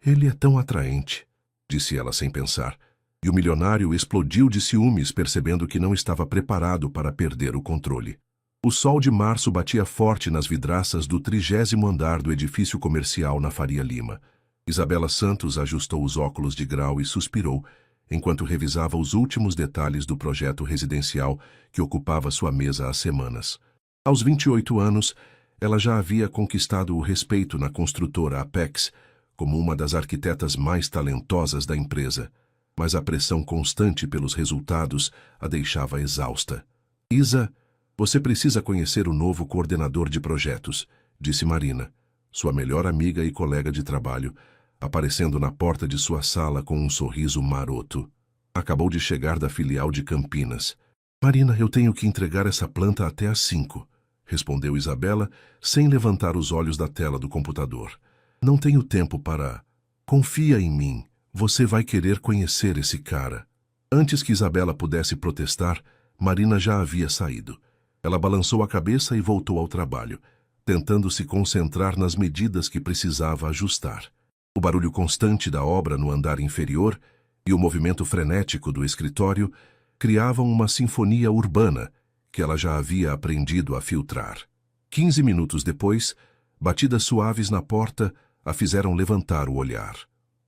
Ele é tão atraente, disse ela sem pensar, e o milionário explodiu de ciúmes percebendo que não estava preparado para perder o controle. O sol de março batia forte nas vidraças do 30º andar do edifício comercial na Faria Lima. Isabela Santos ajustou os óculos de grau e suspirou, enquanto revisava os últimos detalhes do projeto residencial que ocupava sua mesa há semanas. Aos 28 anos, ela já havia conquistado o respeito na construtora Apex como uma das arquitetas mais talentosas da empresa, mas a pressão constante pelos resultados a deixava exausta. Isa, você precisa conhecer o novo coordenador de projetos, disse Marina, sua melhor amiga e colega de trabalho, aparecendo na porta de sua sala com um sorriso maroto. Acabou de chegar da filial de Campinas. Marina, eu tenho que entregar essa planta até às 5, respondeu Isabela, sem levantar os olhos da tela do computador. Não tenho tempo para... Confia em mim, você vai querer conhecer esse cara. Antes que Isabela pudesse protestar, Marina já havia saído. Ela balançou a cabeça e voltou ao trabalho, tentando se concentrar nas medidas que precisava ajustar. O barulho constante da obra no andar inferior e o movimento frenético do escritório criavam uma sinfonia urbana que ela já havia aprendido a filtrar. 15 minutos depois, batidas suaves na porta a fizeram levantar o olhar.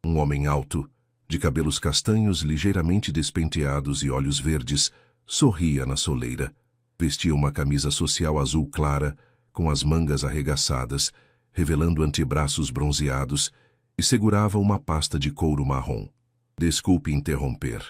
Um homem alto, de cabelos castanhos ligeiramente despenteados e olhos verdes, sorria na soleira. Vestia uma camisa social azul clara, com as mangas arregaçadas, revelando antebraços bronzeados, e segurava uma pasta de couro marrom. Desculpe interromper.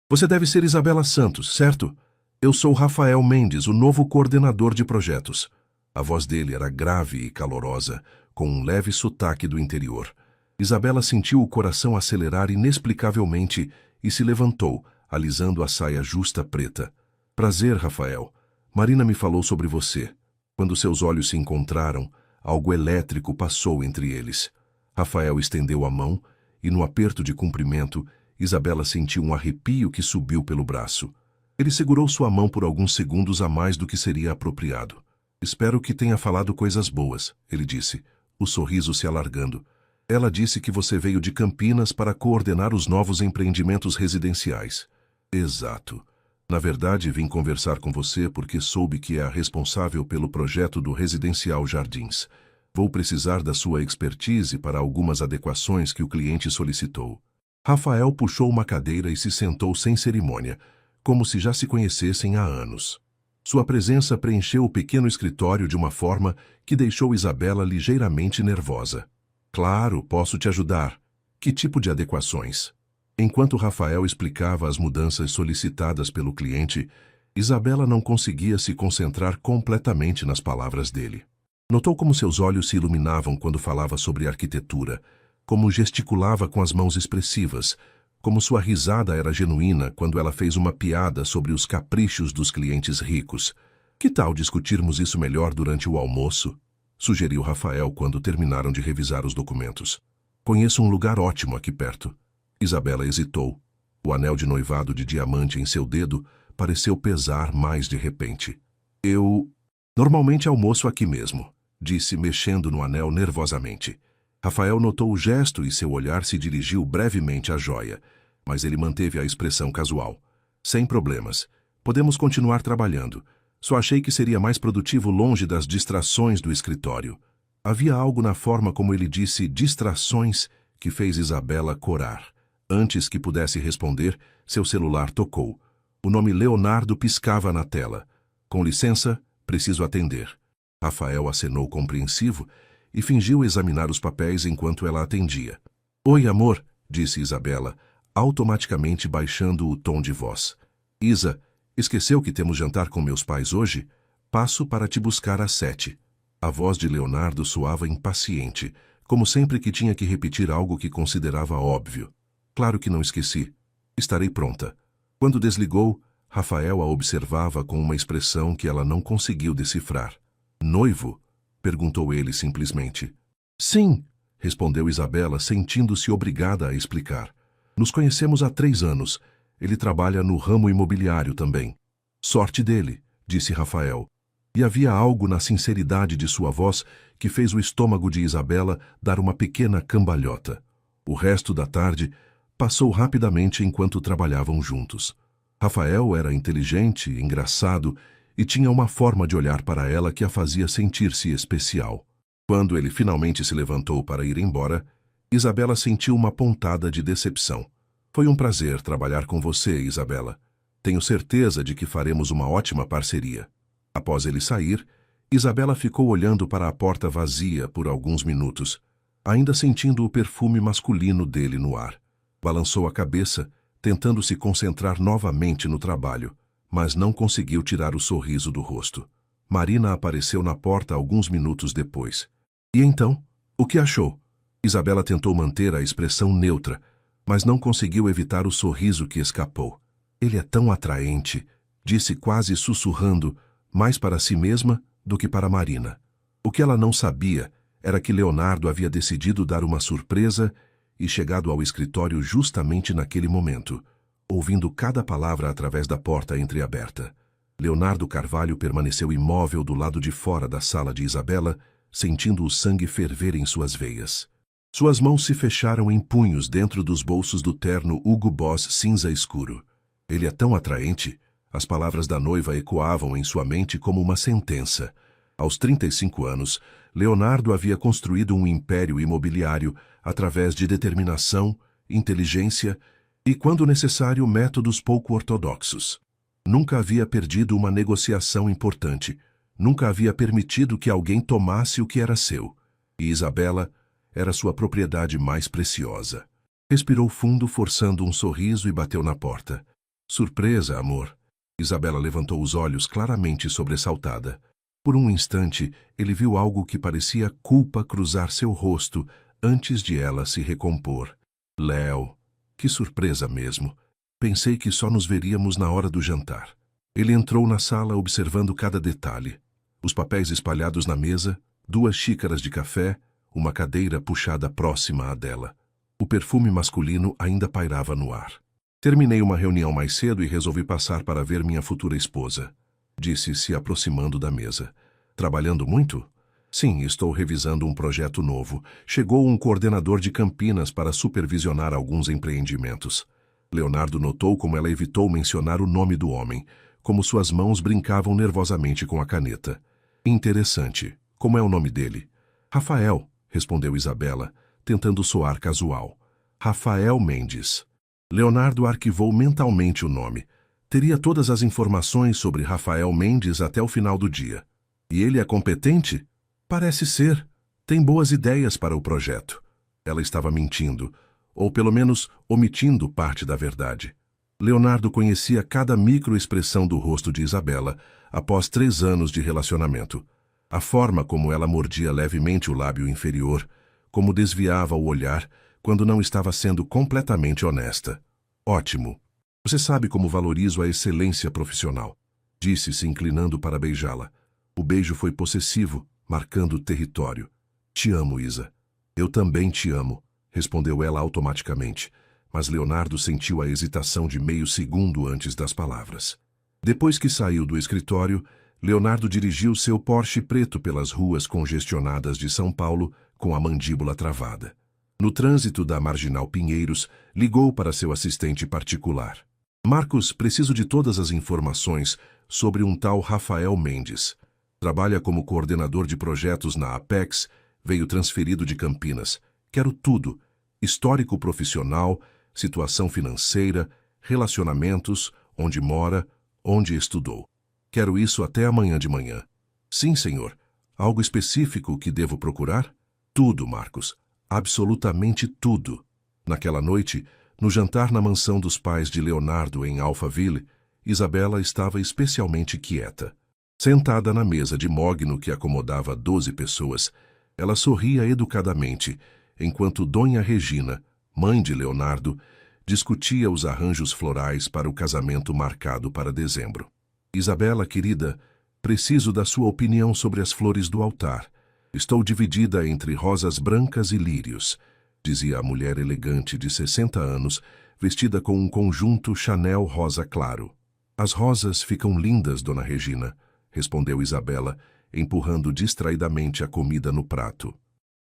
Você deve ser Isabela Santos, certo? Eu sou Rafael Mendes, o novo coordenador de projetos. A voz dele era grave e calorosa, com um leve sotaque do interior. Isabela sentiu o coração acelerar inexplicavelmente e se levantou, alisando a saia justa preta. Prazer, Rafael. Marina me falou sobre você. Quando seus olhos se encontraram, algo elétrico passou entre eles. Rafael estendeu a mão e, no aperto de cumprimento, Isabela sentiu um arrepio que subiu pelo braço. Ele segurou sua mão por alguns segundos a mais do que seria apropriado. Espero que tenha falado coisas boas, ele disse, o sorriso se alargando. Ela disse que você veio de Campinas para coordenar os novos empreendimentos residenciais. Exato. Na verdade, vim conversar com você porque soube que é a responsável pelo projeto do Residencial Jardins. Vou precisar da sua expertise para algumas adequações que o cliente solicitou. Rafael puxou uma cadeira e se sentou sem cerimônia, como se já se conhecessem há anos. Sua presença preencheu o pequeno escritório de uma forma que deixou Isabela ligeiramente nervosa. Claro, posso te ajudar. Que tipo de adequações? Enquanto Rafael explicava as mudanças solicitadas pelo cliente, Isabela não conseguia se concentrar completamente nas palavras dele. Notou como seus olhos se iluminavam quando falava sobre arquitetura, como gesticulava com as mãos expressivas, como sua risada era genuína quando ela fez uma piada sobre os caprichos dos clientes ricos. Que tal discutirmos isso melhor durante o almoço? Sugeriu Rafael quando terminaram de revisar os documentos. Conheço um lugar ótimo aqui perto. Isabela hesitou. O anel de noivado de diamante em seu dedo pareceu pesar mais de repente. Eu normalmente almoço aqui mesmo, disse mexendo no anel nervosamente. Rafael notou o gesto e seu olhar se dirigiu brevemente à joia, mas ele manteve a expressão casual. Sem problemas. Podemos continuar trabalhando. Só achei que seria mais produtivo longe das distrações do escritório. Havia algo na forma como ele disse distrações que fez Isabela corar. Antes que pudesse responder, seu celular tocou. O nome Leonardo piscava na tela. Com licença, preciso atender. Rafael acenou compreensivo e fingiu examinar os papéis enquanto ela atendia. Oi, amor, disse Isabela, automaticamente baixando o tom de voz. Isa, esqueceu que temos jantar com meus pais hoje? Passo para te buscar às 7. A voz de Leonardo soava impaciente, como sempre que tinha que repetir algo que considerava óbvio. Claro que não esqueci. Estarei pronta. Quando desligou, Rafael a observava com uma expressão que ela não conseguiu decifrar. Noivo? Perguntou ele simplesmente. Sim, respondeu Isabela, sentindo-se obrigada a explicar. Nos conhecemos há 3 anos. Ele trabalha no ramo imobiliário também. Sorte dele, disse Rafael. E havia algo na sinceridade de sua voz que fez o estômago de Isabela dar uma pequena cambalhota. O resto da tarde passou rapidamente enquanto trabalhavam juntos. Rafael era inteligente, engraçado e tinha uma forma de olhar para ela que a fazia sentir-se especial. Quando ele finalmente se levantou para ir embora, Isabela sentiu uma pontada de decepção. Foi um prazer trabalhar com você, Isabela. Tenho certeza de que faremos uma ótima parceria. Após ele sair, Isabela ficou olhando para a porta vazia por alguns minutos, ainda sentindo o perfume masculino dele no ar. Balançou a cabeça, tentando se concentrar novamente no trabalho, mas não conseguiu tirar o sorriso do rosto. Marina apareceu na porta alguns minutos depois. E então, o que achou? Isabela tentou manter a expressão neutra, mas não conseguiu evitar o sorriso que escapou. Ele é tão atraente, disse quase sussurrando, mais para si mesma do que para Marina. O que ela não sabia era que Leonardo havia decidido dar uma surpresa e chegado ao escritório justamente naquele momento, ouvindo cada palavra através da porta entreaberta. Leonardo Carvalho permaneceu imóvel do lado de fora da sala de Isabela, sentindo o sangue ferver em suas veias. Suas mãos se fecharam em punhos dentro dos bolsos do terno Hugo Boss cinza escuro. Ele é tão atraente. As palavras da noiva ecoavam em sua mente como uma sentença. Aos 35 anos, Leonardo havia construído um império imobiliário através de determinação, inteligência e, quando necessário, métodos pouco ortodoxos. Nunca havia perdido uma negociação importante. Nunca havia permitido que alguém tomasse o que era seu. E Isabela era sua propriedade mais preciosa. Respirou fundo, forçando um sorriso e bateu na porta. Surpresa, amor. Isabela levantou os olhos claramente sobressaltada. Por um instante, ele viu algo que parecia culpa cruzar seu rosto antes de ela se recompor. Léo, que surpresa mesmo. Pensei que só nos veríamos na hora do jantar. Ele entrou na sala observando cada detalhe. Os papéis espalhados na mesa, 2 xícaras de café, uma cadeira puxada próxima à dela. O perfume masculino ainda pairava no ar. Terminei uma reunião mais cedo e resolvi passar para ver minha futura esposa, disse, se aproximando da mesa. Trabalhando muito? Sim, estou revisando um projeto novo. Chegou um coordenador de Campinas para supervisionar alguns empreendimentos. Leonardo notou como ela evitou mencionar o nome do homem, como suas mãos brincavam nervosamente com a caneta. Interessante. Como é o nome dele? Rafael, respondeu Isabela, tentando soar casual. Rafael Mendes. Leonardo arquivou mentalmente o nome. Teria todas as informações sobre Rafael Mendes até o final do dia. E ele é competente? Parece ser. Tem boas ideias para o projeto. Ela estava mentindo, ou pelo menos omitindo parte da verdade. Leonardo conhecia cada microexpressão do rosto de Isabela após 3 anos de relacionamento. A forma como ela mordia levemente o lábio inferior, como desviava o olhar quando não estava sendo completamente honesta. Ótimo. Você sabe como valorizo a excelência profissional, disse, se inclinando para beijá-la. O beijo foi possessivo, marcando o território. Te amo, Isa. Eu também te amo, respondeu ela automaticamente, mas Leonardo sentiu a hesitação de meio segundo antes das palavras. Depois que saiu do escritório, Leonardo dirigiu seu Porsche preto pelas ruas congestionadas de São Paulo com a mandíbula travada. No trânsito da Marginal Pinheiros, ligou para seu assistente particular. Marcos, preciso de todas as informações sobre um tal Rafael Mendes. Trabalha como coordenador de projetos na Apex, veio transferido de Campinas. Quero tudo. Histórico profissional, situação financeira, relacionamentos, onde mora, onde estudou. Quero isso até amanhã de manhã. Sim, senhor. Algo específico que devo procurar? Tudo, Marcos. Absolutamente tudo. Naquela noite, no jantar na mansão dos pais de Leonardo em Alphaville, Isabela estava especialmente quieta. Sentada na mesa de mogno que acomodava 12 pessoas, ela sorria educadamente, enquanto Dona Regina, mãe de Leonardo, discutia os arranjos florais para o casamento marcado para dezembro. Isabela, querida, preciso da sua opinião sobre as flores do altar. Estou dividida entre rosas brancas e lírios, dizia a mulher elegante de 60 anos, vestida com um conjunto Chanel rosa claro. As rosas ficam lindas, Dona Regina, respondeu Isabela, empurrando distraidamente a comida no prato.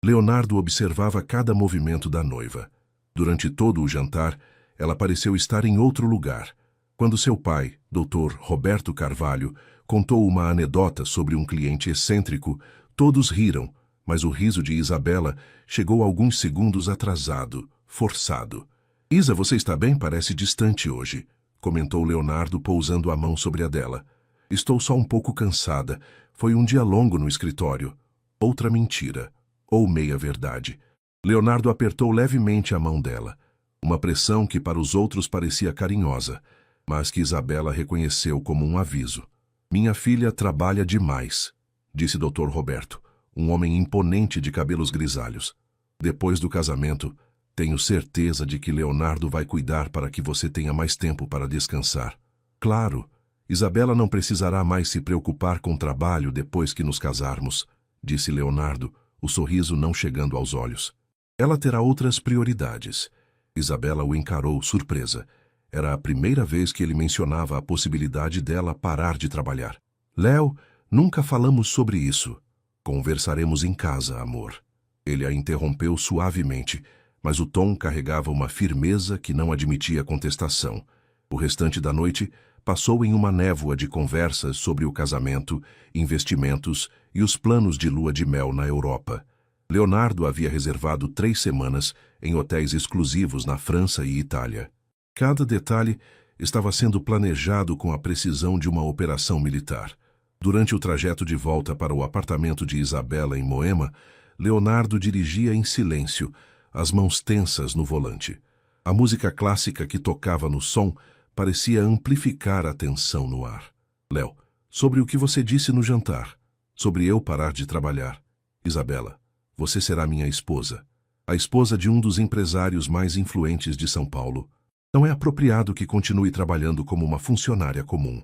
Leonardo observava cada movimento da noiva. Durante todo o jantar, ela pareceu estar em outro lugar. Quando seu pai, Dr. Roberto Carvalho, contou uma anedota sobre um cliente excêntrico, todos riram, mas o riso de Isabela chegou alguns segundos atrasado, forçado. Isa, você está bem? Parece distante hoje, comentou Leonardo pousando a mão sobre a dela. Estou só um pouco cansada. Foi um dia longo no escritório. Outra mentira. Ou meia-verdade. Leonardo apertou levemente a mão dela. Uma pressão que para os outros parecia carinhosa, mas que Isabela reconheceu como um aviso. Minha filha trabalha demais, disse Dr. Roberto, um homem imponente de cabelos grisalhos. Depois do casamento, tenho certeza de que Leonardo vai cuidar para que você tenha mais tempo para descansar. Claro, Isabela não precisará mais se preocupar com o trabalho depois que nos casarmos, disse Leonardo, o sorriso não chegando aos olhos. Ela terá outras prioridades. Isabela o encarou, surpresa. Era a primeira vez que ele mencionava a possibilidade dela parar de trabalhar. Léo, nunca falamos sobre isso. Conversaremos em casa, amor. Ele a interrompeu suavemente, mas o tom carregava uma firmeza que não admitia contestação. O restante da noite passou em uma névoa de conversas sobre o casamento, investimentos e os planos de lua de mel na Europa. Leonardo havia reservado 3 semanas em hotéis exclusivos na França e Itália. Cada detalhe estava sendo planejado com a precisão de uma operação militar. Durante o trajeto de volta para o apartamento de Isabela em Moema, Leonardo dirigia em silêncio, as mãos tensas no volante. A música clássica que tocava no som parecia amplificar a tensão no ar. Léo, sobre o que você disse no jantar, sobre eu parar de trabalhar. Isabela, você será minha esposa, a esposa de um dos empresários mais influentes de São Paulo. Não é apropriado que continue trabalhando como uma funcionária comum.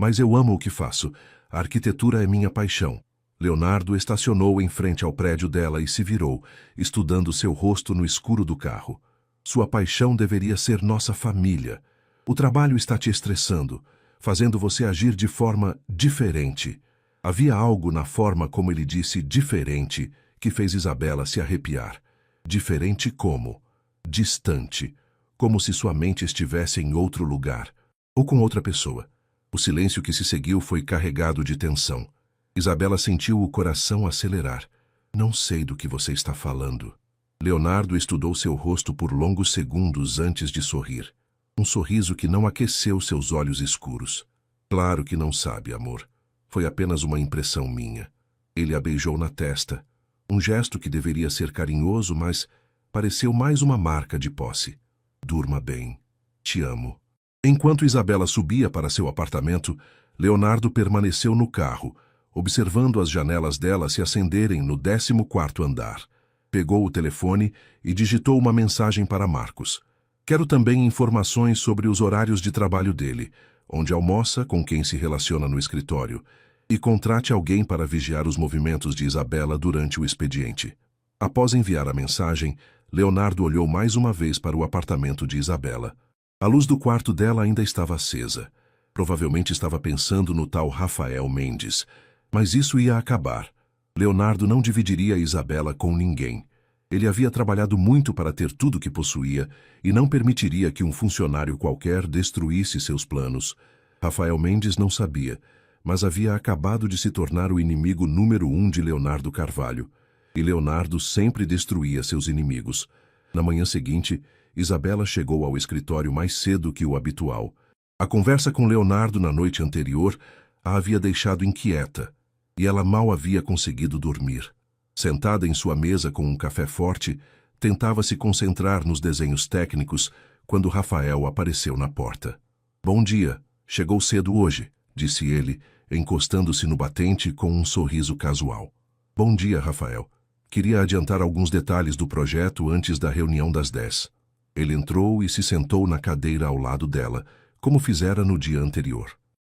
Mas eu amo o que faço. A arquitetura é minha paixão. Leonardo estacionou em frente ao prédio dela e se virou, estudando seu rosto no escuro do carro. Sua paixão deveria ser nossa família. O trabalho está te estressando, fazendo você agir de forma diferente. Havia algo na forma como ele disse diferente que fez Isabela se arrepiar. Diferente como? Distante. Como se sua mente estivesse em outro lugar, ou com outra pessoa. O silêncio que se seguiu foi carregado de tensão. Isabela sentiu o coração acelerar. Não sei do que você está falando. Leonardo estudou seu rosto por longos segundos antes de sorrir. Um sorriso que não aqueceu seus olhos escuros. Claro que não sabe, amor. Foi apenas uma impressão minha. Ele a beijou na testa. Um gesto que deveria ser carinhoso, mas pareceu mais uma marca de posse. Durma bem. Te amo. Enquanto Isabela subia para seu apartamento, Leonardo permaneceu no carro, observando as janelas dela se acenderem no 14º andar. Pegou o telefone e digitou uma mensagem para Marcos. Quero também informações sobre os horários de trabalho dele, onde almoça, com quem se relaciona no escritório, e contrate alguém para vigiar os movimentos de Isabela durante o expediente. Após enviar a mensagem, Leonardo olhou mais uma vez para o apartamento de Isabela. A luz do quarto dela ainda estava acesa. Provavelmente estava pensando no tal Rafael Mendes. Mas isso ia acabar. Leonardo não dividiria Isabela com ninguém. Ele havia trabalhado muito para ter tudo que possuía e não permitiria que um funcionário qualquer destruísse seus planos. Rafael Mendes não sabia, mas havia acabado de se tornar o inimigo número 1 de Leonardo Carvalho. E Leonardo sempre destruía seus inimigos. Na manhã seguinte, Isabela chegou ao escritório mais cedo que o habitual. A conversa com Leonardo na noite anterior a havia deixado inquieta, e ela mal havia conseguido dormir. Sentada em sua mesa com um café forte, tentava se concentrar nos desenhos técnicos quando Rafael apareceu na porta. Bom dia, chegou cedo hoje, disse ele, encostando-se no batente com um sorriso casual. Bom dia, Rafael. Queria adiantar alguns detalhes do projeto antes da reunião das 10. Ele entrou e se sentou na cadeira ao lado dela, como fizera no dia anterior.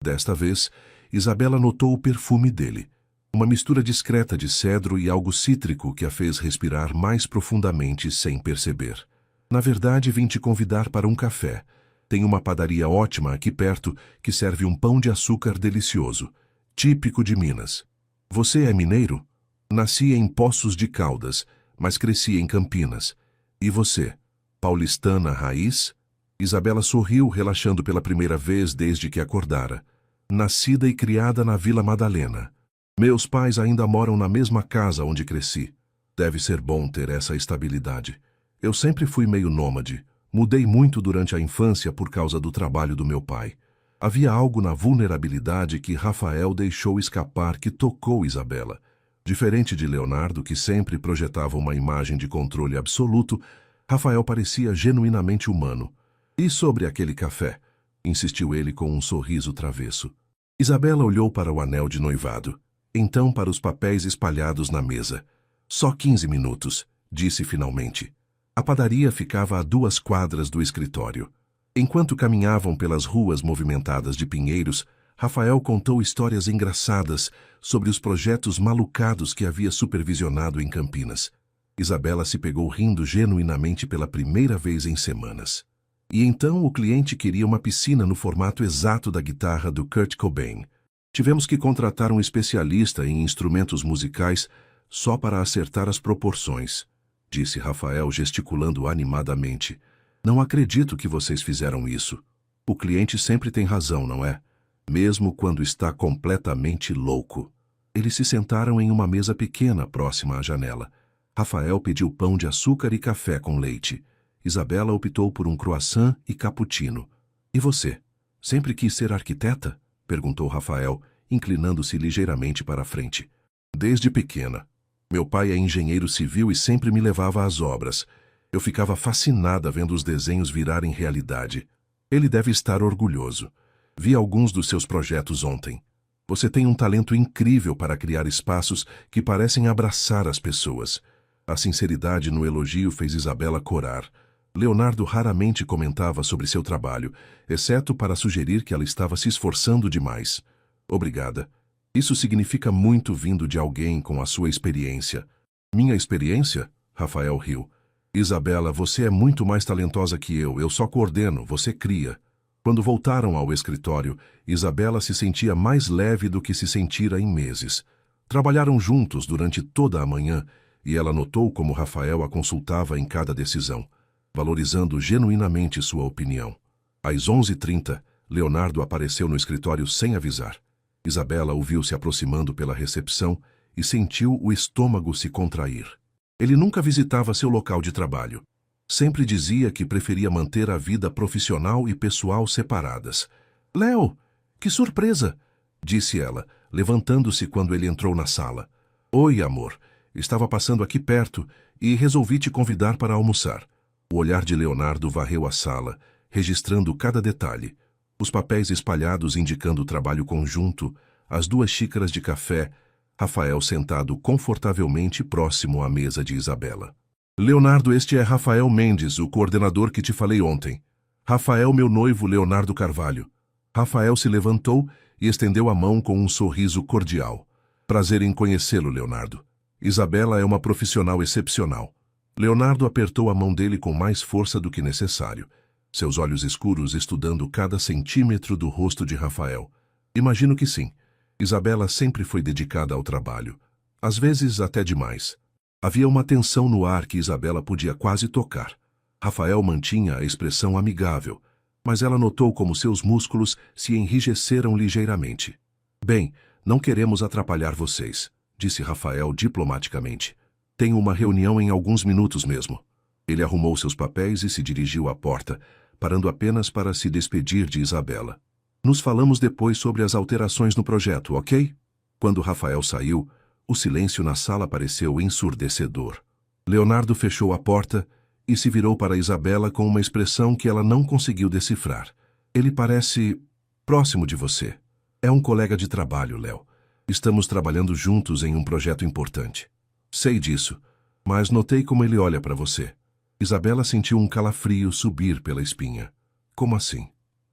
Desta vez, Isabela notou o perfume dele. Uma mistura discreta de cedro e algo cítrico que a fez respirar mais profundamente sem perceber. Na verdade, vim te convidar para um café. Tem uma padaria ótima aqui perto que serve um pão de açúcar delicioso, típico de Minas. Você é mineiro? Nasci em Poços de Caldas, mas cresci em Campinas. E você? Paulistana raiz? Isabela sorriu, relaxando pela primeira vez desde que acordara. Nascida e criada na Vila Madalena. Meus pais ainda moram na mesma casa onde cresci. Deve ser bom ter essa estabilidade. Eu sempre fui meio nômade. Mudei muito durante a infância por causa do trabalho do meu pai. Havia algo na vulnerabilidade que Rafael deixou escapar que tocou Isabela. Diferente de Leonardo, que sempre projetava uma imagem de controle absoluto, Rafael parecia genuinamente humano. E sobre aquele café? Insistiu ele com um sorriso travesso. Isabela olhou para o anel de noivado, então para os papéis espalhados na mesa. Só 15 minutos, disse finalmente. A padaria ficava a 2 quadras do escritório. Enquanto caminhavam pelas ruas movimentadas de pinheiros, Rafael contou histórias engraçadas sobre os projetos malucados que havia supervisionado em Campinas. Isabela se pegou rindo genuinamente pela primeira vez em semanas. E então o cliente queria uma piscina no formato exato da guitarra do Kurt Cobain. Tivemos que contratar um especialista em instrumentos musicais só para acertar as proporções, disse Rafael gesticulando animadamente. Não acredito que vocês fizeram isso. O cliente sempre tem razão, não é? Mesmo quando está completamente louco. Eles se sentaram em uma mesa pequena próxima à janela. Rafael pediu pão de açúcar e café com leite. Isabela optou por um croissant e cappuccino. E você? Sempre quis ser arquiteta? Perguntou Rafael, inclinando-se ligeiramente para a frente. Desde pequena. Meu pai é engenheiro civil e sempre me levava às obras. Eu ficava fascinada vendo os desenhos virarem realidade. Ele deve estar orgulhoso. Vi alguns dos seus projetos ontem. Você tem um talento incrível para criar espaços que parecem abraçar as pessoas. A sinceridade no elogio fez Isabela corar. Leonardo raramente comentava sobre seu trabalho, exceto para sugerir que ela estava se esforçando demais. Obrigada. Isso significa muito vindo de alguém com a sua experiência. Minha experiência? Rafael riu. Isabela, você é muito mais talentosa que eu só coordeno, você cria. Quando voltaram ao escritório, Isabela se sentia mais leve do que se sentira em meses. Trabalharam juntos durante toda a manhã e ela notou como Rafael a consultava em cada decisão, valorizando genuinamente sua opinião. Às 11h30, Leonardo apareceu no escritório sem avisar. Isabela o viu se aproximando pela recepção e sentiu o estômago se contrair. Ele nunca visitava seu local de trabalho. Sempre dizia que preferia manter a vida profissional e pessoal separadas. Léo, que surpresa! Disse ela, levantando-se quando ele entrou na sala. Oi, amor. Estava passando aqui perto e resolvi te convidar para almoçar. O olhar de Leonardo varreu a sala, registrando cada detalhe. Os papéis espalhados indicando o trabalho conjunto, as 2 xícaras de café, Rafael sentado confortavelmente próximo à mesa de Isabela. Leonardo, este é Rafael Mendes, o coordenador que te falei ontem. Rafael, meu noivo Leonardo Carvalho. Rafael se levantou e estendeu a mão com um sorriso cordial. Prazer em conhecê-lo, Leonardo. Isabela é uma profissional excepcional. Leonardo apertou a mão dele com mais força do que necessário, seus olhos escuros estudando cada centímetro do rosto de Rafael. Imagino que sim. Isabela sempre foi dedicada ao trabalho. Às vezes até demais. Havia uma tensão no ar que Isabela podia quase tocar. Rafael mantinha a expressão amigável, mas ela notou como seus músculos se enrijeceram ligeiramente. Bem, não queremos atrapalhar vocês, disse Rafael diplomaticamente. Tenho uma reunião em alguns minutos mesmo. Ele arrumou seus papéis e se dirigiu à porta, parando apenas para se despedir de Isabela. Nos falamos depois sobre as alterações no projeto, ok? Quando Rafael saiu, o silêncio na sala pareceu ensurdecedor. Leonardo fechou a porta e se virou para Isabela com uma expressão que ela não conseguiu decifrar. Ele parece próximo de você. É um colega de trabalho, Léo. Estamos trabalhando juntos em um projeto importante. Sei disso, mas notei como ele olha para você. Isabela sentiu um calafrio subir pela espinha. Como assim?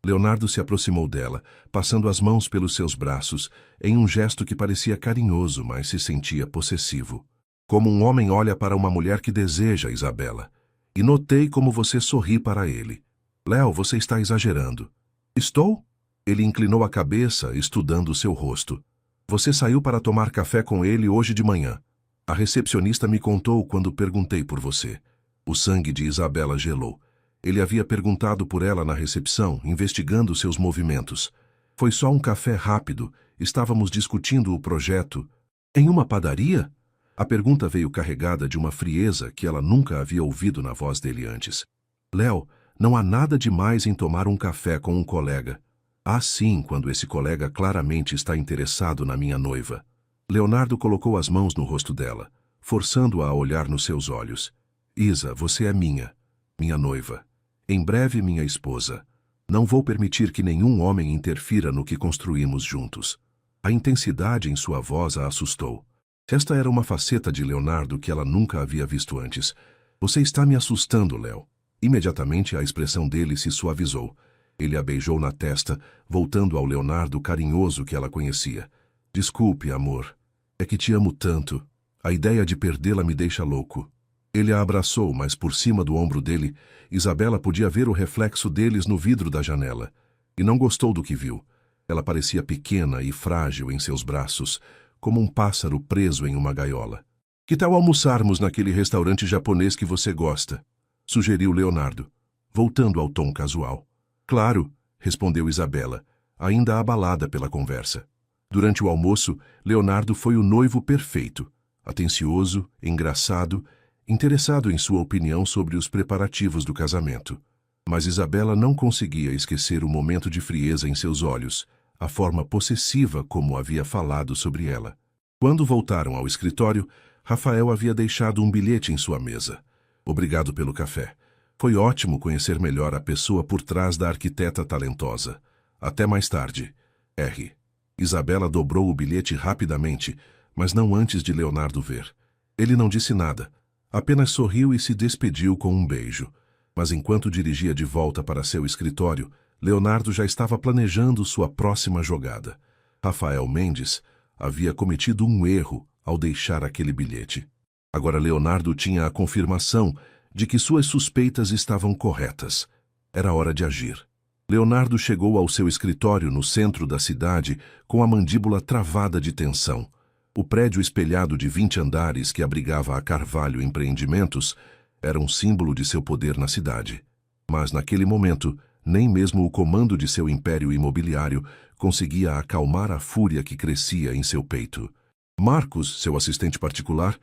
Leonardo se aproximou dela, passando as mãos pelos seus braços, em um gesto que parecia carinhoso, mas se sentia possessivo. Como um homem olha para uma mulher que deseja, Isabela. E notei como você sorri para ele. Léo, você está exagerando. Estou? Ele inclinou a cabeça, estudando seu rosto. Você saiu para tomar café com ele hoje de manhã. A recepcionista me contou quando perguntei por você. O sangue de Isabela gelou. Ele havia perguntado por ela na recepção, investigando seus movimentos. Foi só um café rápido. Estávamos discutindo o projeto. Em uma padaria? A pergunta veio carregada de uma frieza que ela nunca havia ouvido na voz dele antes. Léo, não há nada demais em tomar um café com um colega. Há sim, quando esse colega claramente está interessado na minha noiva. Leonardo colocou as mãos no rosto dela, forçando-a a olhar nos seus olhos. Isa, você é minha noiva. Em breve minha esposa. Não vou permitir que nenhum homem interfira no que construímos juntos. A intensidade em sua voz a assustou. Esta era uma faceta de Leonardo que ela nunca havia visto antes. Você está me assustando, Léo. Imediatamente a expressão dele se suavizou. Ele a beijou na testa, voltando ao Leonardo carinhoso que ela conhecia. Desculpe, amor. É que te amo tanto. A ideia de perdê-la me deixa louco. Ele a abraçou, mas por cima do ombro dele, Isabela podia ver o reflexo deles no vidro da janela. E não gostou do que viu. Ela parecia pequena e frágil em seus braços, como um pássaro preso em uma gaiola. Que tal almoçarmos naquele restaurante japonês que você gosta? Sugeriu Leonardo, voltando ao tom casual. Claro, respondeu Isabela, ainda abalada pela conversa. Durante o almoço, Leonardo foi o noivo perfeito, atencioso, engraçado, interessado em sua opinião sobre os preparativos do casamento. Mas Isabela não conseguia esquecer o momento de frieza em seus olhos, a forma possessiva como havia falado sobre ela. Quando voltaram ao escritório, Rafael havia deixado um bilhete em sua mesa. Obrigado pelo café. Foi ótimo conhecer melhor a pessoa por trás da arquiteta talentosa. Até mais tarde. R. Isabela dobrou o bilhete rapidamente, mas não antes de Leonardo ver. Ele não disse nada, apenas sorriu e se despediu com um beijo. Mas enquanto dirigia de volta para seu escritório, Leonardo já estava planejando sua próxima jogada. Rafael Mendes havia cometido um erro ao deixar aquele bilhete. Agora Leonardo tinha a confirmação de que suas suspeitas estavam corretas. Era hora de agir. Leonardo chegou ao seu escritório no centro da cidade com a mandíbula travada de tensão. O prédio espelhado de 20 andares que abrigava a Carvalho Empreendimentos era um símbolo de seu poder na cidade. Mas naquele momento, nem mesmo o comando de seu império imobiliário conseguia acalmar a fúria que crescia em seu peito. Marcos, seu assistente particular,